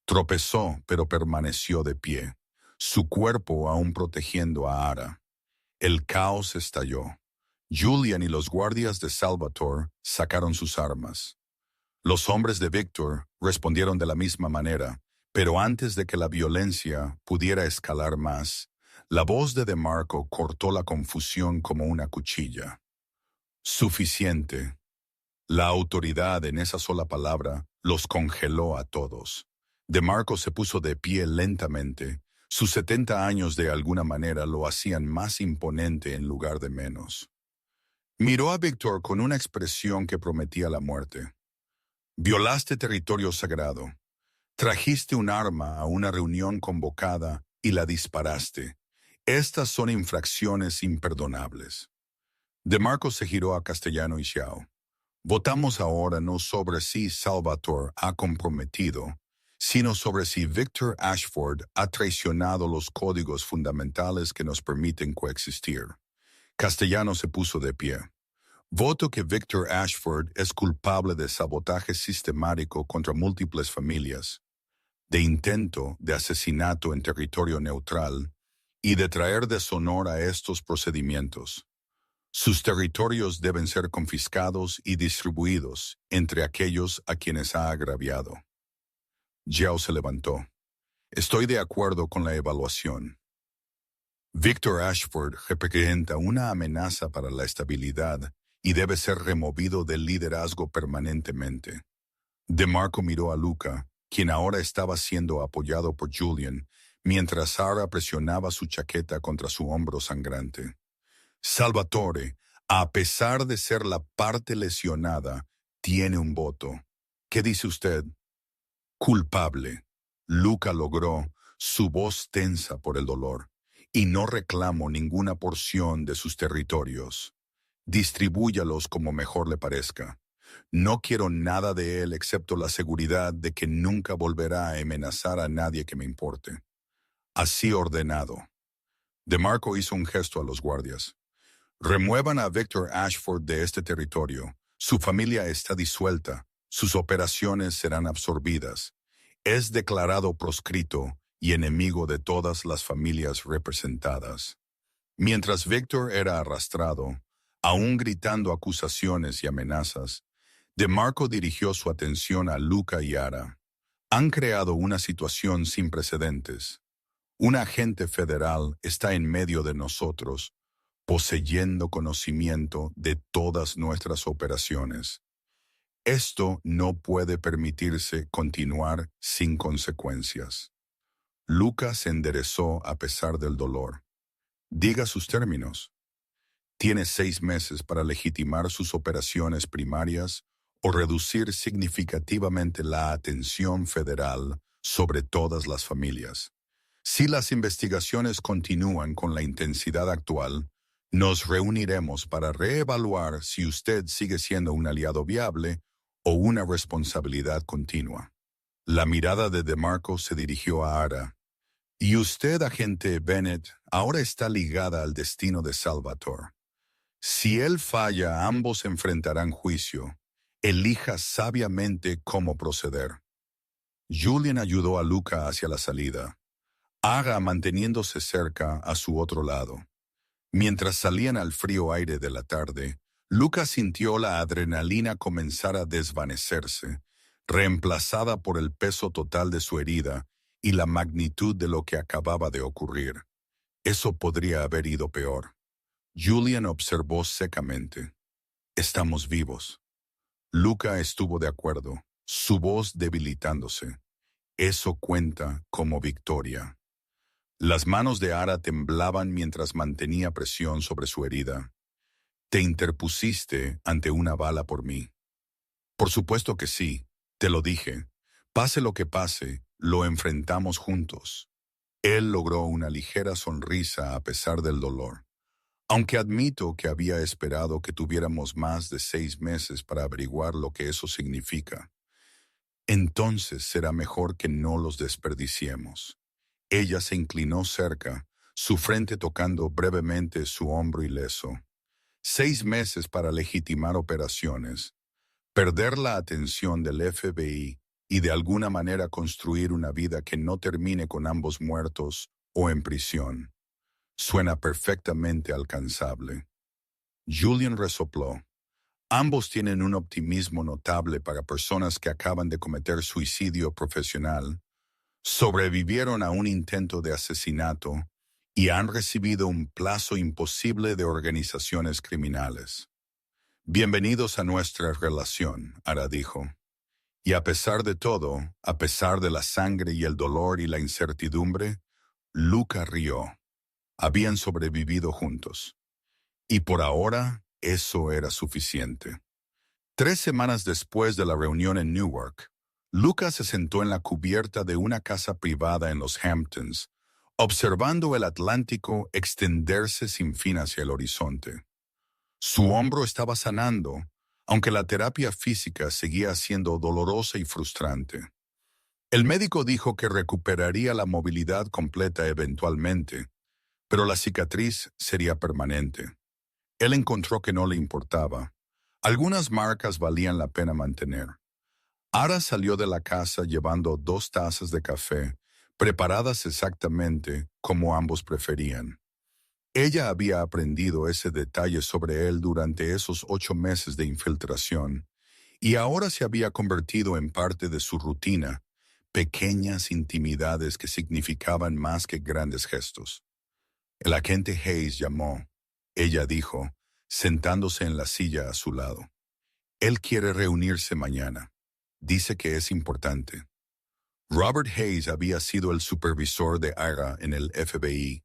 [SPEAKER 1] Tropezó, pero permaneció de pie, su cuerpo aún protegiendo a Ara. El caos estalló. Julian y los guardias de Salvatore sacaron sus armas. Los hombres de Victor respondieron de la misma manera, pero antes de que la violencia pudiera escalar más, la voz de DeMarco cortó la confusión como una cuchilla. Suficiente. La autoridad en esa sola palabra los congeló a todos. DeMarco se puso de pie lentamente. Sus 70 años de alguna manera lo hacían más imponente en lugar de menos. Miró a Victor con una expresión que prometía la muerte. Violaste territorio sagrado. Trajiste un arma a una reunión convocada y la disparaste. Estas son infracciones imperdonables. DeMarco se giró a Castellano y Xiao. Votamos ahora no sobre si Salvatore ha comprometido, sino sobre si Victor Ashford ha traicionado los códigos fundamentales que nos permiten coexistir. Castellano se puso de pie. Voto que Victor Ashford es culpable de sabotaje sistemático contra múltiples familias, de intento de asesinato en territorio neutral y de traer deshonor a estos procedimientos. Sus territorios deben ser confiscados y distribuidos entre aquellos a quienes ha agraviado. Zhao se levantó. Estoy de acuerdo con la evaluación. Victor Ashford representa una amenaza para la estabilidad y debe ser removido del liderazgo permanentemente. DeMarco miró a Luca, quien ahora estaba siendo apoyado por Julian, mientras Sara presionaba su chaqueta contra su hombro sangrante. Salvatore, a pesar de ser la parte lesionada, tiene un voto. ¿Qué dice usted? Culpable. Luca logró, su voz tensa por el dolor, y no reclamo ninguna porción de sus territorios. Distribúyalos como mejor le parezca. No quiero nada de él excepto la seguridad de que nunca volverá a amenazar a nadie que me importe. Así ordenado. DeMarco hizo un gesto a los guardias. Remuevan a Victor Ashford de este territorio. Su familia está disuelta. Sus operaciones serán absorbidas. Es declarado proscrito y enemigo de todas las familias representadas. Mientras Victor era arrastrado, aún gritando acusaciones y amenazas, DeMarco dirigió su atención a Luca y Ara. Han creado una situación sin precedentes. Un agente federal está en medio de nosotros, poseyendo conocimiento de todas nuestras operaciones. Esto no puede permitirse continuar sin consecuencias. Luca se enderezó a pesar del dolor. Diga sus términos. Tiene 6 meses para legitimar sus operaciones primarias o reducir significativamente la atención federal sobre todas las familias. Si las investigaciones continúan con la intensidad actual, nos reuniremos para reevaluar si usted sigue siendo un aliado viable o una responsabilidad continua. La mirada de DeMarco se dirigió a Ara. Y usted, agente Bennett, ahora está ligada al destino de Salvatore. Si él falla, ambos enfrentarán juicio. Elija sabiamente cómo proceder. Julian ayudó a Luca hacia la salida. Ara manteniéndose cerca a su otro lado. Mientras salían al frío aire de la tarde, Luca sintió la adrenalina comenzar a desvanecerse, reemplazada por el peso total de su herida y la magnitud de lo que acababa de ocurrir. Eso podría haber ido peor. Julian observó secamente. Estamos vivos. Luca estuvo de acuerdo, su voz debilitándose. Eso cuenta como victoria. Las manos de Ara temblaban mientras mantenía presión sobre su herida. Te interpusiste ante una bala por mí. Por supuesto que sí, te lo dije, Pase lo que pase, lo enfrentamos juntos. Él logró una ligera sonrisa a pesar del dolor. Aunque admito que había esperado que tuviéramos más de 6 meses para averiguar lo que eso significa, entonces será mejor que no los desperdiciemos. Ella se inclinó cerca, su frente tocando brevemente su hombro ileso. 6 meses para legitimar operaciones, perder la atención del FBI y de alguna manera construir una vida que no termine con ambos muertos o en prisión. Suena perfectamente alcanzable. Julian resopló. Ambos tienen un optimismo notable para personas que acaban de cometer suicidio profesional, sobrevivieron a un intento de asesinato y han recibido un plazo imposible de organizaciones criminales. Bienvenidos a nuestra relación, Ara dijo. Y a pesar de todo, a pesar de la sangre y el dolor y la incertidumbre, Luca rió. Habían sobrevivido juntos. Y por ahora, eso era suficiente. 3 semanas después de la reunión en Newark, Luca se sentó en la cubierta de una casa privada en los Hamptons, observando el Atlántico extenderse sin fin hacia el horizonte. Su hombro estaba sanando, aunque la terapia física seguía siendo dolorosa y frustrante. El médico dijo que recuperaría la movilidad completa eventualmente, pero la cicatriz sería permanente. Él encontró que no le importaba. Algunas marcas valían la pena mantener. Ara salió de la casa llevando 2 tazas de café, preparadas exactamente como ambos preferían. Ella había aprendido ese detalle sobre él durante esos 8 meses de infiltración, y ahora se había convertido en parte de su rutina, pequeñas intimidades que significaban más que grandes gestos. El agente Hayes llamó. Ella dijo, sentándose en la silla a su lado. Él quiere reunirse mañana. Dice que es importante. Robert Hayes había sido el supervisor de Ara en el FBI,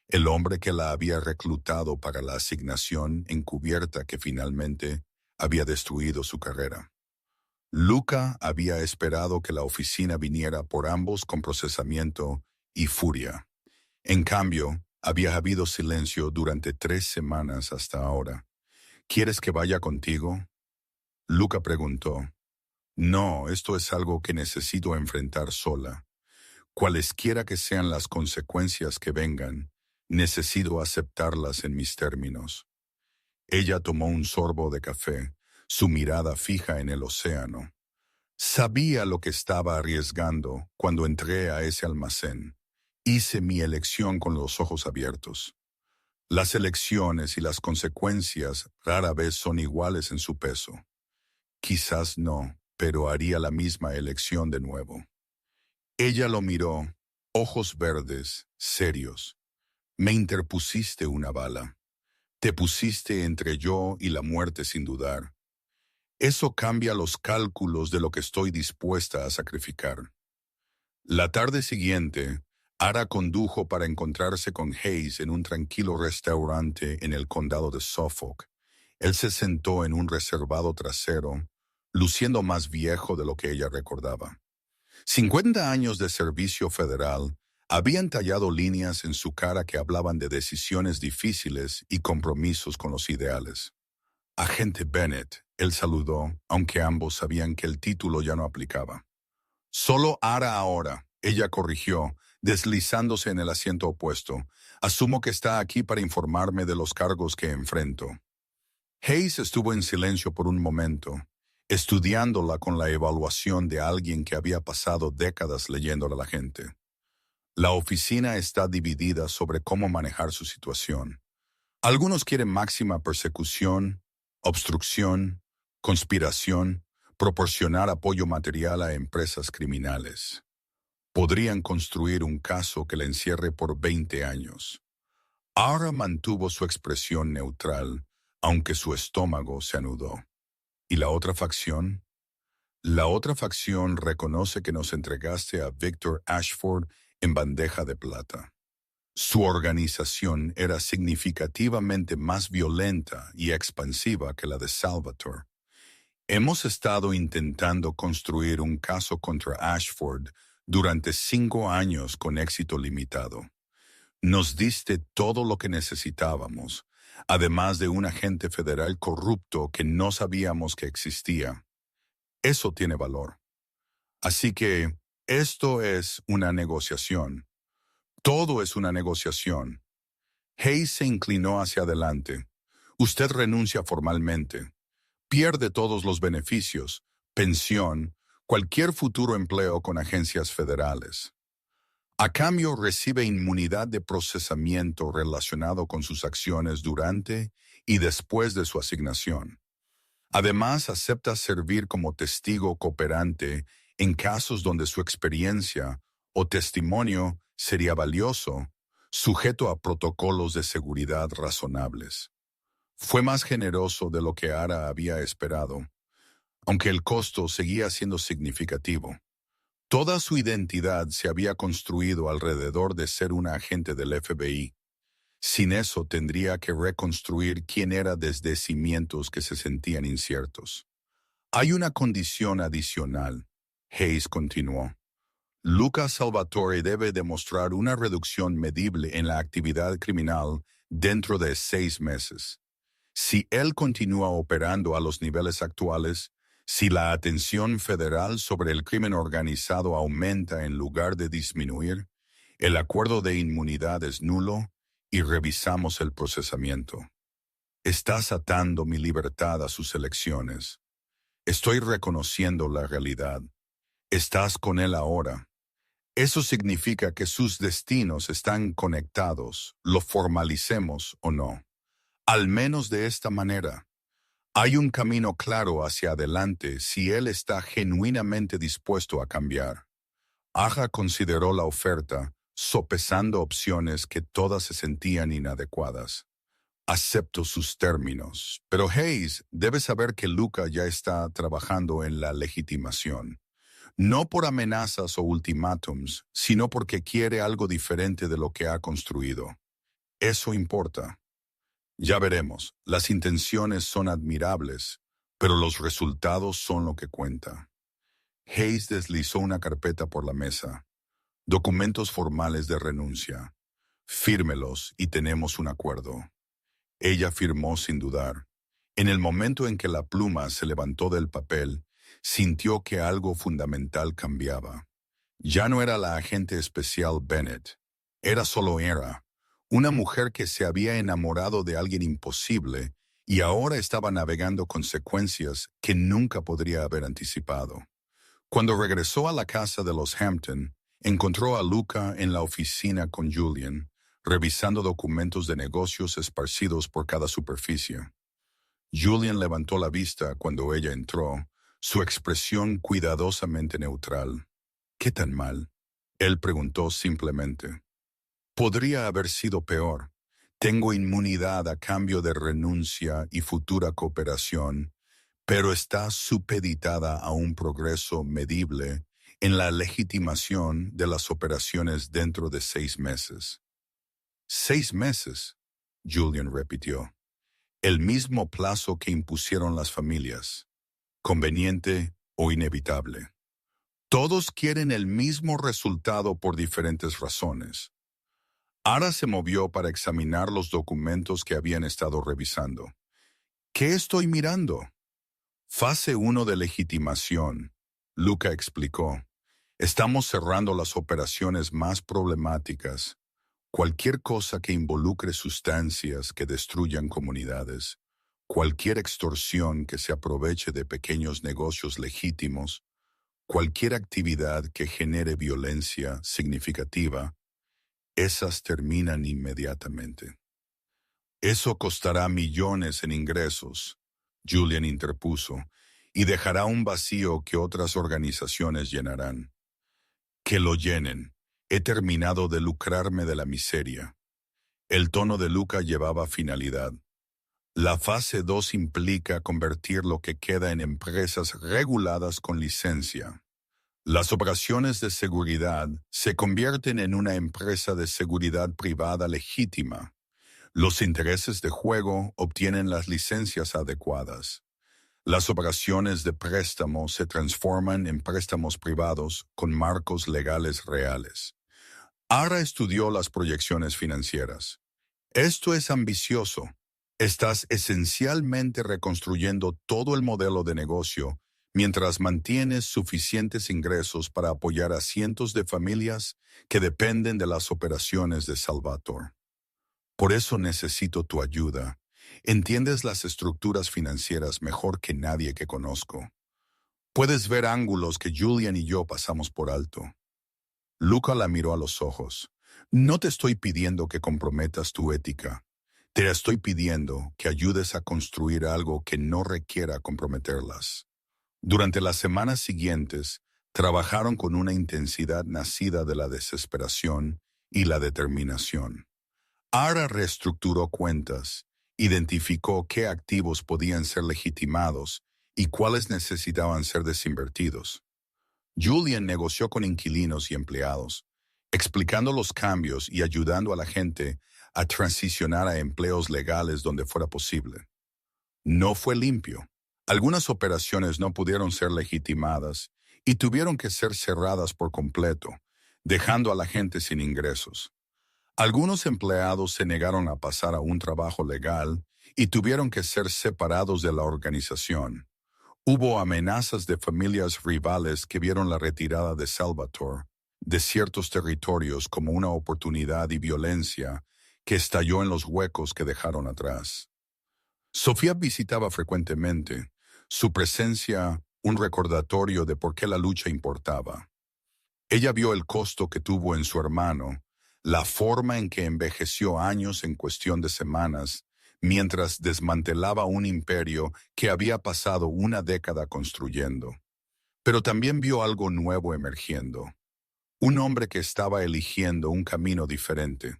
[SPEAKER 1] el hombre que la había reclutado para la asignación encubierta que finalmente había destruido su carrera. Luca había esperado que la oficina viniera por ambos con procesamiento y furia. En cambio, había habido silencio durante 3 semanas hasta ahora. ¿Quieres que vaya contigo? Luca preguntó. No, esto es algo que necesito enfrentar sola. Cualesquiera que sean las consecuencias que vengan, necesito aceptarlas en mis términos. Ella tomó un sorbo de café, su mirada fija en el océano. Sabía lo que estaba arriesgando cuando entré a ese almacén. Hice mi elección con los ojos abiertos. Las elecciones y las consecuencias rara vez son iguales en su peso. Quizás no, pero haría la misma elección de nuevo. Ella lo miró, ojos verdes, serios. Me interpusiste una bala. Te pusiste entre yo y la muerte sin dudar. Eso cambia los cálculos de lo que estoy dispuesta a sacrificar. La tarde siguiente, Ara condujo para encontrarse con Hayes en un tranquilo restaurante en el condado de Suffolk. Él se sentó en un reservado trasero, luciendo más viejo de lo que ella recordaba. 50 años de servicio federal habían tallado líneas en su cara que hablaban de decisiones difíciles y compromisos con los ideales. Agente Bennett, él saludó, aunque ambos sabían que el título ya no aplicaba. Solo Ara ahora, ella corrigió, deslizándose en el asiento opuesto. Asumo que está aquí para informarme de los cargos que enfrento. Hayes estuvo en silencio por un momento, estudiándola con la evaluación de alguien que había pasado décadas leyéndola a la gente. La oficina está dividida sobre cómo manejar su situación. Algunos quieren máxima persecución, obstrucción, conspiración, proporcionar apoyo material a empresas criminales. Podrían construir un caso que la encierre por 20 años. Ara mantuvo su expresión neutral, aunque su estómago se anudó. ¿Y la otra facción? La otra facción reconoce que nos entregaste a Victor Ashford en bandeja de plata. Su organización era significativamente más violenta y expansiva que la de Salvatore, Hemos estado intentando construir un caso contra Ashford durante 5 años con éxito limitado. Nos diste todo lo que necesitábamos, además de un agente federal corrupto que no sabíamos que existía. Eso tiene valor. Así que esto es una negociación. Todo es una negociación. Hayes se inclinó hacia adelante. Usted renuncia formalmente. Pierde todos los beneficios, pensión, cualquier futuro empleo con agencias federales. A cambio recibe inmunidad de procesamiento relacionado con sus acciones durante y después de su asignación. Además, acepta servir como testigo cooperante en casos donde su experiencia o testimonio sería valioso, sujeto a protocolos de seguridad razonables. Fue más generoso de lo que Ara había esperado, aunque el costo seguía siendo significativo. Toda su identidad se había construido alrededor de ser un agente del FBI. Sin eso tendría que reconstruir quién era desde cimientos que se sentían inciertos. Hay una condición adicional, Hayes continuó. Luca Salvatore debe demostrar una reducción medible en la actividad criminal dentro de 6 meses. Si él continúa operando a los niveles actuales, si la atención federal sobre el crimen organizado aumenta en lugar de disminuir, el acuerdo de inmunidad es nulo y revisamos el procesamiento. Estás atando mi libertad a sus elecciones. Estoy reconociendo la realidad. Estás con él ahora. Eso significa que sus destinos están conectados, lo formalicemos o no. Al menos de esta manera. Hay un camino claro hacia adelante si él está genuinamente dispuesto a cambiar. Aja consideró la oferta, sopesando opciones que todas se sentían inadecuadas. Acepto sus términos, pero Hayes debe saber que Luca ya está trabajando en la legitimación. No por amenazas o ultimátums, sino porque quiere algo diferente de lo que ha construido. Eso importa. Ya veremos, las intenciones son admirables, pero los resultados son lo que cuenta. Hayes deslizó una carpeta por la mesa. Documentos formales de renuncia. Fírmelos y tenemos un acuerdo. Ella firmó sin dudar. En el momento en que la pluma se levantó del papel, sintió que algo fundamental cambiaba. Ya no era la agente especial Bennett. Era solo Era, una mujer que se había enamorado de alguien imposible y ahora estaba navegando consecuencias que nunca podría haber anticipado. Cuando regresó a la casa de los Hampton, encontró a Luca en la oficina con Julian, revisando documentos de negocios esparcidos por cada superficie. Julian levantó la vista cuando ella entró, su expresión cuidadosamente neutral. ¿Qué tan mal? Él preguntó simplemente. Podría haber sido peor. Tengo inmunidad a cambio de renuncia y futura cooperación, pero está supeditada a un progreso medible en la legitimación de las operaciones dentro de 6 meses. 6 meses, Julian repitió. El mismo plazo que impusieron las familias. Conveniente o inevitable. Todos quieren el mismo resultado por diferentes razones. Ara se movió para examinar los documentos que habían estado revisando. ¿Qué estoy mirando? Fase 1 de legitimación, Luca explicó. Estamos cerrando las operaciones más problemáticas. Cualquier cosa que involucre sustancias que destruyan comunidades, cualquier extorsión que se aproveche de pequeños negocios legítimos, cualquier actividad que genere violencia significativa, esas terminan inmediatamente. Eso costará millones en ingresos, Julian interpuso, y dejará un vacío que otras organizaciones llenarán. Que lo llenen. He terminado de lucrarme de la miseria. El tono de Luca llevaba finalidad. La fase 2 implica convertir lo que queda en empresas reguladas con licencia. Las operaciones de seguridad se convierten en una empresa de seguridad privada legítima. Los intereses de juego obtienen las licencias adecuadas. Las operaciones de préstamo se transforman en préstamos privados con marcos legales reales. Ara estudió las proyecciones financieras. Esto es ambicioso. Estás esencialmente reconstruyendo todo el modelo de negocio mientras mantienes suficientes ingresos para apoyar a cientos de familias que dependen de las operaciones de Salvatore. Por eso necesito tu ayuda. Entiendes las estructuras financieras mejor que nadie que conozco. Puedes ver ángulos que Julian y yo pasamos por alto. Luca la miró a los ojos. No te estoy pidiendo que comprometas tu ética. Te estoy pidiendo que ayudes a construir algo que no requiera comprometerlas. Durante las semanas siguientes, trabajaron con una intensidad nacida de la desesperación y la determinación. Ara reestructuró cuentas, identificó qué activos podían ser legitimados y cuáles necesitaban ser desinvertidos. Julian negoció con inquilinos y empleados, explicando los cambios y ayudando a la gente a transicionar a empleos legales donde fuera posible. No fue limpio. Algunas operaciones no pudieron ser legitimadas y tuvieron que ser cerradas por completo, dejando a la gente sin ingresos. Algunos empleados se negaron a pasar a un trabajo legal y tuvieron que ser separados de la organización. Hubo amenazas de familias rivales que vieron la retirada de Salvatore de ciertos territorios como una oportunidad y violencia que estalló en los huecos que dejaron atrás. Sofía visitaba frecuentemente, su presencia un recordatorio de por qué la lucha importaba. Ella vio el costo que tuvo en su hermano, la forma en que envejeció años en cuestión de semanas, mientras desmantelaba un imperio que había pasado una década construyendo. Pero también vio algo nuevo emergiendo. Un hombre que estaba eligiendo un camino diferente,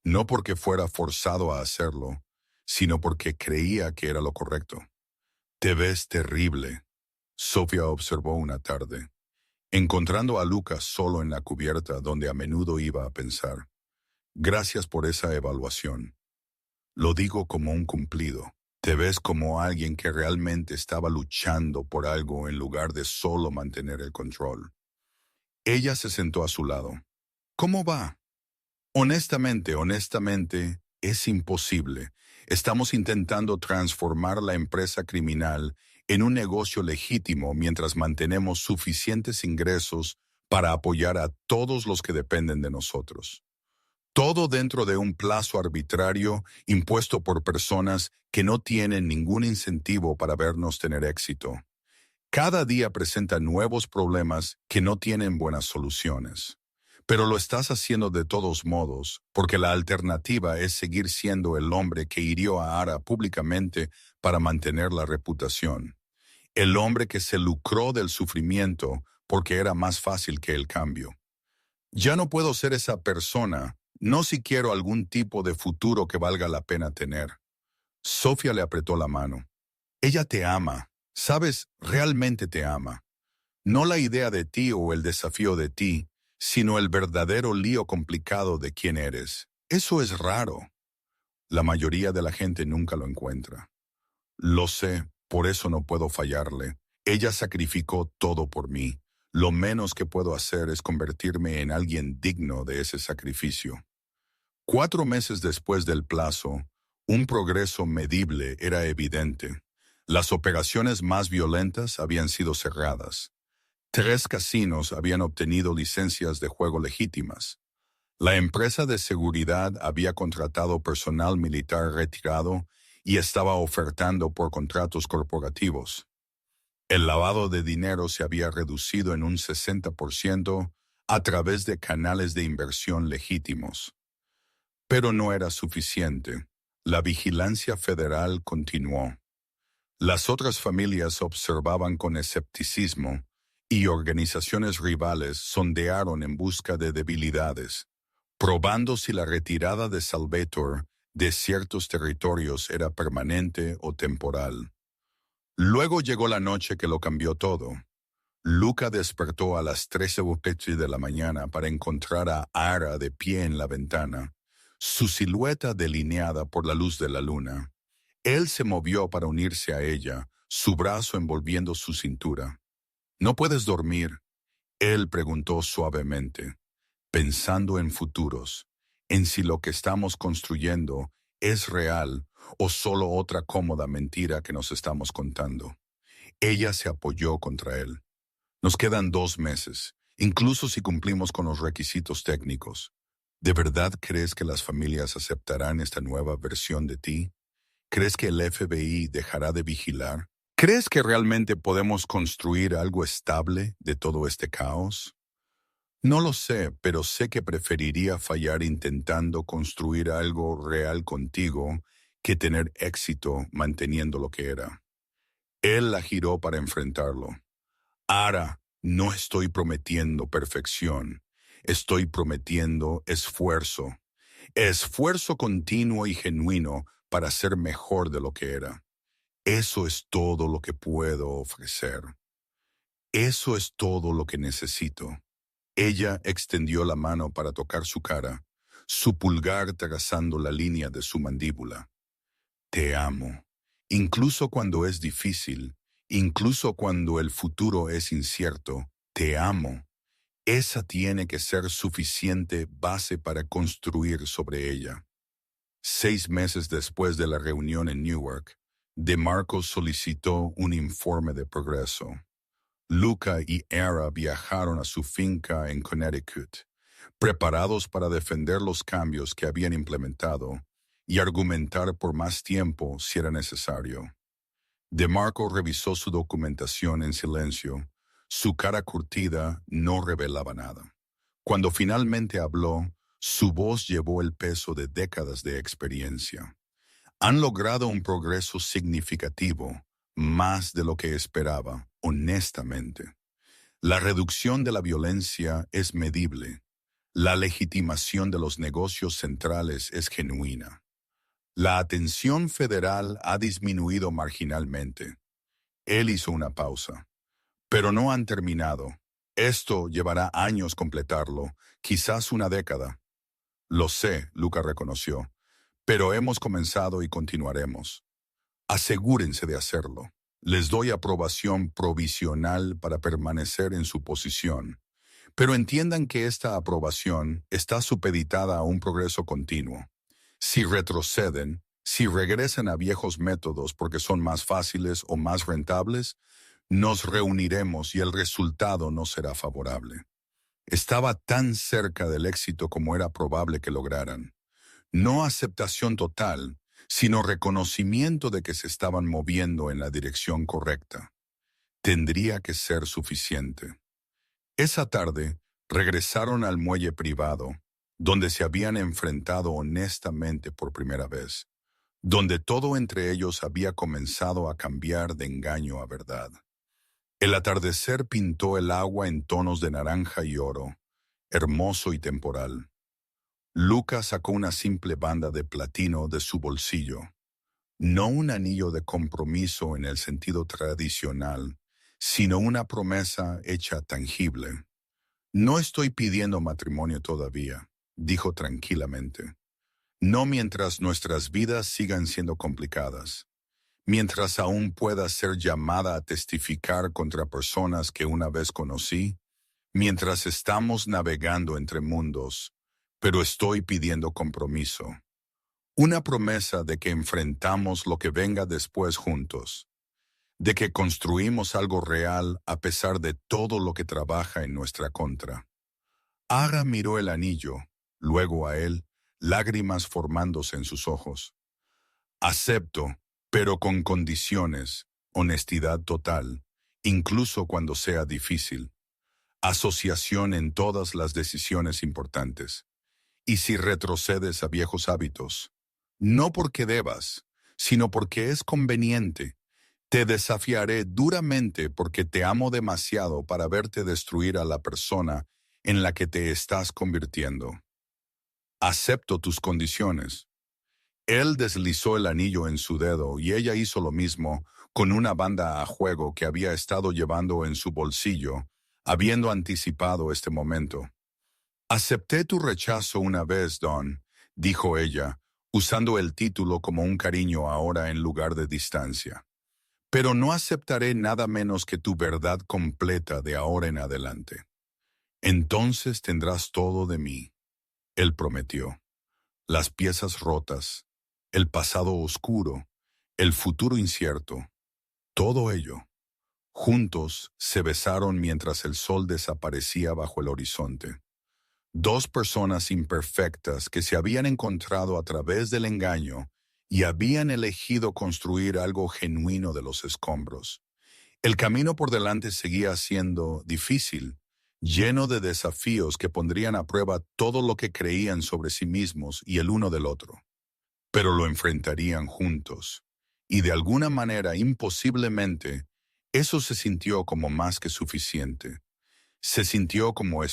[SPEAKER 1] no porque fuera forzado a hacerlo, sino porque creía que era lo correcto. «Te ves terrible», Sofía observó una tarde, encontrando a Lucas solo en la cubierta donde a menudo iba a pensar. «Gracias por esa evaluación. Lo digo como un cumplido. Te ves como alguien que realmente estaba luchando por algo en lugar de solo mantener el control». Ella se sentó a su lado. «¿Cómo va?» Honestamente, es imposible. Estamos intentando transformar la empresa criminal en un negocio legítimo mientras mantenemos suficientes ingresos para apoyar a todos los que dependen de nosotros. Todo dentro de un plazo arbitrario impuesto por personas que no tienen ningún incentivo para vernos tener éxito. Cada día presenta nuevos problemas que no tienen buenas soluciones. Pero lo estás haciendo de todos modos, porque la alternativa es seguir siendo el hombre que hirió a Ara públicamente para mantener la reputación. El hombre que se lucró del sufrimiento porque era más fácil que el cambio. Ya no puedo ser esa persona, no si quiero algún tipo de futuro que valga la pena tener. Sofía le apretó la mano. Ella te ama, sabes, realmente te ama. No la idea de ti o el desafío de ti, sino el verdadero lío complicado de quién eres. Eso es raro. La mayoría de la gente nunca lo encuentra. Lo sé, por eso no puedo fallarle. Ella sacrificó todo por mí. Lo menos que puedo hacer es convertirme en alguien digno de ese sacrificio. 4 meses después del plazo, un progreso medible era evidente. Las operaciones más violentas habían sido cerradas. 3 casinos habían obtenido licencias de juego legítimas. La empresa de seguridad había contratado personal militar retirado y estaba ofertando por contratos corporativos. El lavado de dinero se había reducido en un 60% a través de canales de inversión legítimos. Pero no era suficiente. La vigilancia federal continuó. Las otras familias observaban con escepticismo y organizaciones rivales sondearon en busca de debilidades, probando si la retirada de Salvatore de ciertos territorios era permanente o temporal. Luego llegó la noche que lo cambió todo. Luca despertó a las 13:30 de la mañana para encontrar a Ara de pie en la ventana, su silueta delineada por la luz de la luna. Él se movió para unirse a ella, su brazo envolviendo su cintura. ¿No puedes dormir? Él preguntó suavemente, pensando en futuros, en si lo que estamos construyendo es real o solo otra cómoda mentira que nos estamos contando. Ella se apoyó contra él. Nos quedan 2 meses, incluso si cumplimos con los requisitos técnicos. ¿De verdad crees que las familias aceptarán esta nueva versión de ti? ¿Crees que el FBI dejará de vigilar? ¿Crees que realmente podemos construir algo estable de todo este caos? No lo sé, pero sé que preferiría fallar intentando construir algo real contigo que tener éxito manteniendo lo que era. Él la giró para enfrentarlo. Ara, no estoy prometiendo perfección, estoy prometiendo esfuerzo. Esfuerzo continuo y genuino para ser mejor de lo que era. Eso es todo lo que puedo ofrecer. Eso es todo lo que necesito. Ella extendió la mano para tocar su cara, su pulgar trazando la línea de su mandíbula. Te amo, incluso cuando es difícil, incluso cuando el futuro es incierto, te amo. Esa tiene que ser suficiente base para construir sobre ella. 6 meses después de la reunión en Newark, DeMarco solicitó un informe de progreso. Luca y Era viajaron a su finca en Connecticut, preparados para defender los cambios que habían implementado y argumentar por más tiempo si era necesario. DeMarco revisó su documentación en silencio. Su cara curtida no revelaba nada. Cuando finalmente habló, su voz llevó el peso de décadas de experiencia. Han logrado un progreso significativo, más de lo que esperaba, honestamente. La reducción de la violencia es medible. La legitimación de los negocios centrales es genuina. La atención federal ha disminuido marginalmente. Él hizo una pausa. Pero no han terminado. Esto llevará años completarlo, quizás una década. Lo sé, Luca reconoció, pero hemos comenzado y continuaremos. Asegúrense de hacerlo. Les doy aprobación provisional para permanecer en su posición, pero entiendan que esta aprobación está supeditada a un progreso continuo. Si retroceden, si regresan a viejos métodos porque son más fáciles o más rentables, nos reuniremos y el resultado no será favorable. Estaba tan cerca del éxito como era probable que lograran. No aceptación total, sino reconocimiento de que se estaban moviendo en la dirección correcta. Tendría que ser suficiente. Esa tarde, regresaron al muelle privado, donde se habían enfrentado honestamente por primera vez, donde todo entre ellos había comenzado a cambiar de engaño a verdad. El atardecer pintó el agua en tonos de naranja y oro, hermoso y temporal. Luca sacó una simple banda de platino de su bolsillo. No un anillo de compromiso en el sentido tradicional, sino una promesa hecha tangible. No estoy pidiendo matrimonio todavía, dijo tranquilamente. No mientras nuestras vidas sigan siendo complicadas. Mientras aún pueda ser llamada a testificar contra personas que una vez conocí, mientras estamos navegando entre mundos, pero estoy pidiendo compromiso. Una promesa de que enfrentamos lo que venga después juntos, de que construimos algo real a pesar de todo lo que trabaja en nuestra contra. Ara miró el anillo, luego a él, lágrimas formándose en sus ojos. Acepto, pero con condiciones, honestidad total, incluso cuando sea difícil. Asociación en todas las decisiones importantes. Y si retrocedes a viejos hábitos, no porque debas, sino porque es conveniente, te desafiaré duramente porque te amo demasiado para verte destruir a la persona en la que te estás convirtiendo. Acepto tus condiciones. Él deslizó el anillo en su dedo y ella hizo lo mismo con una banda a juego que había estado llevando en su bolsillo, habiendo anticipado este momento. Acepté tu rechazo una vez, Don, dijo ella, usando el título como un cariño ahora en lugar de distancia. pero no aceptaré nada menos que tu verdad completa de ahora en adelante. Entonces tendrás todo de mí, él prometió, las piezas rotas, el pasado oscuro, el futuro incierto, todo ello. Juntos se besaron mientras el sol desaparecía bajo el horizonte. Dos personas imperfectas que se habían encontrado a través del engaño y habían elegido construir algo genuino de los escombros. El camino por delante seguía siendo difícil, lleno de desafíos que pondrían a prueba todo lo que creían sobre sí mismos y el uno del otro. Pero lo enfrentarían juntos, y de alguna manera, imposiblemente, eso se sintió como más que suficiente. Se sintió como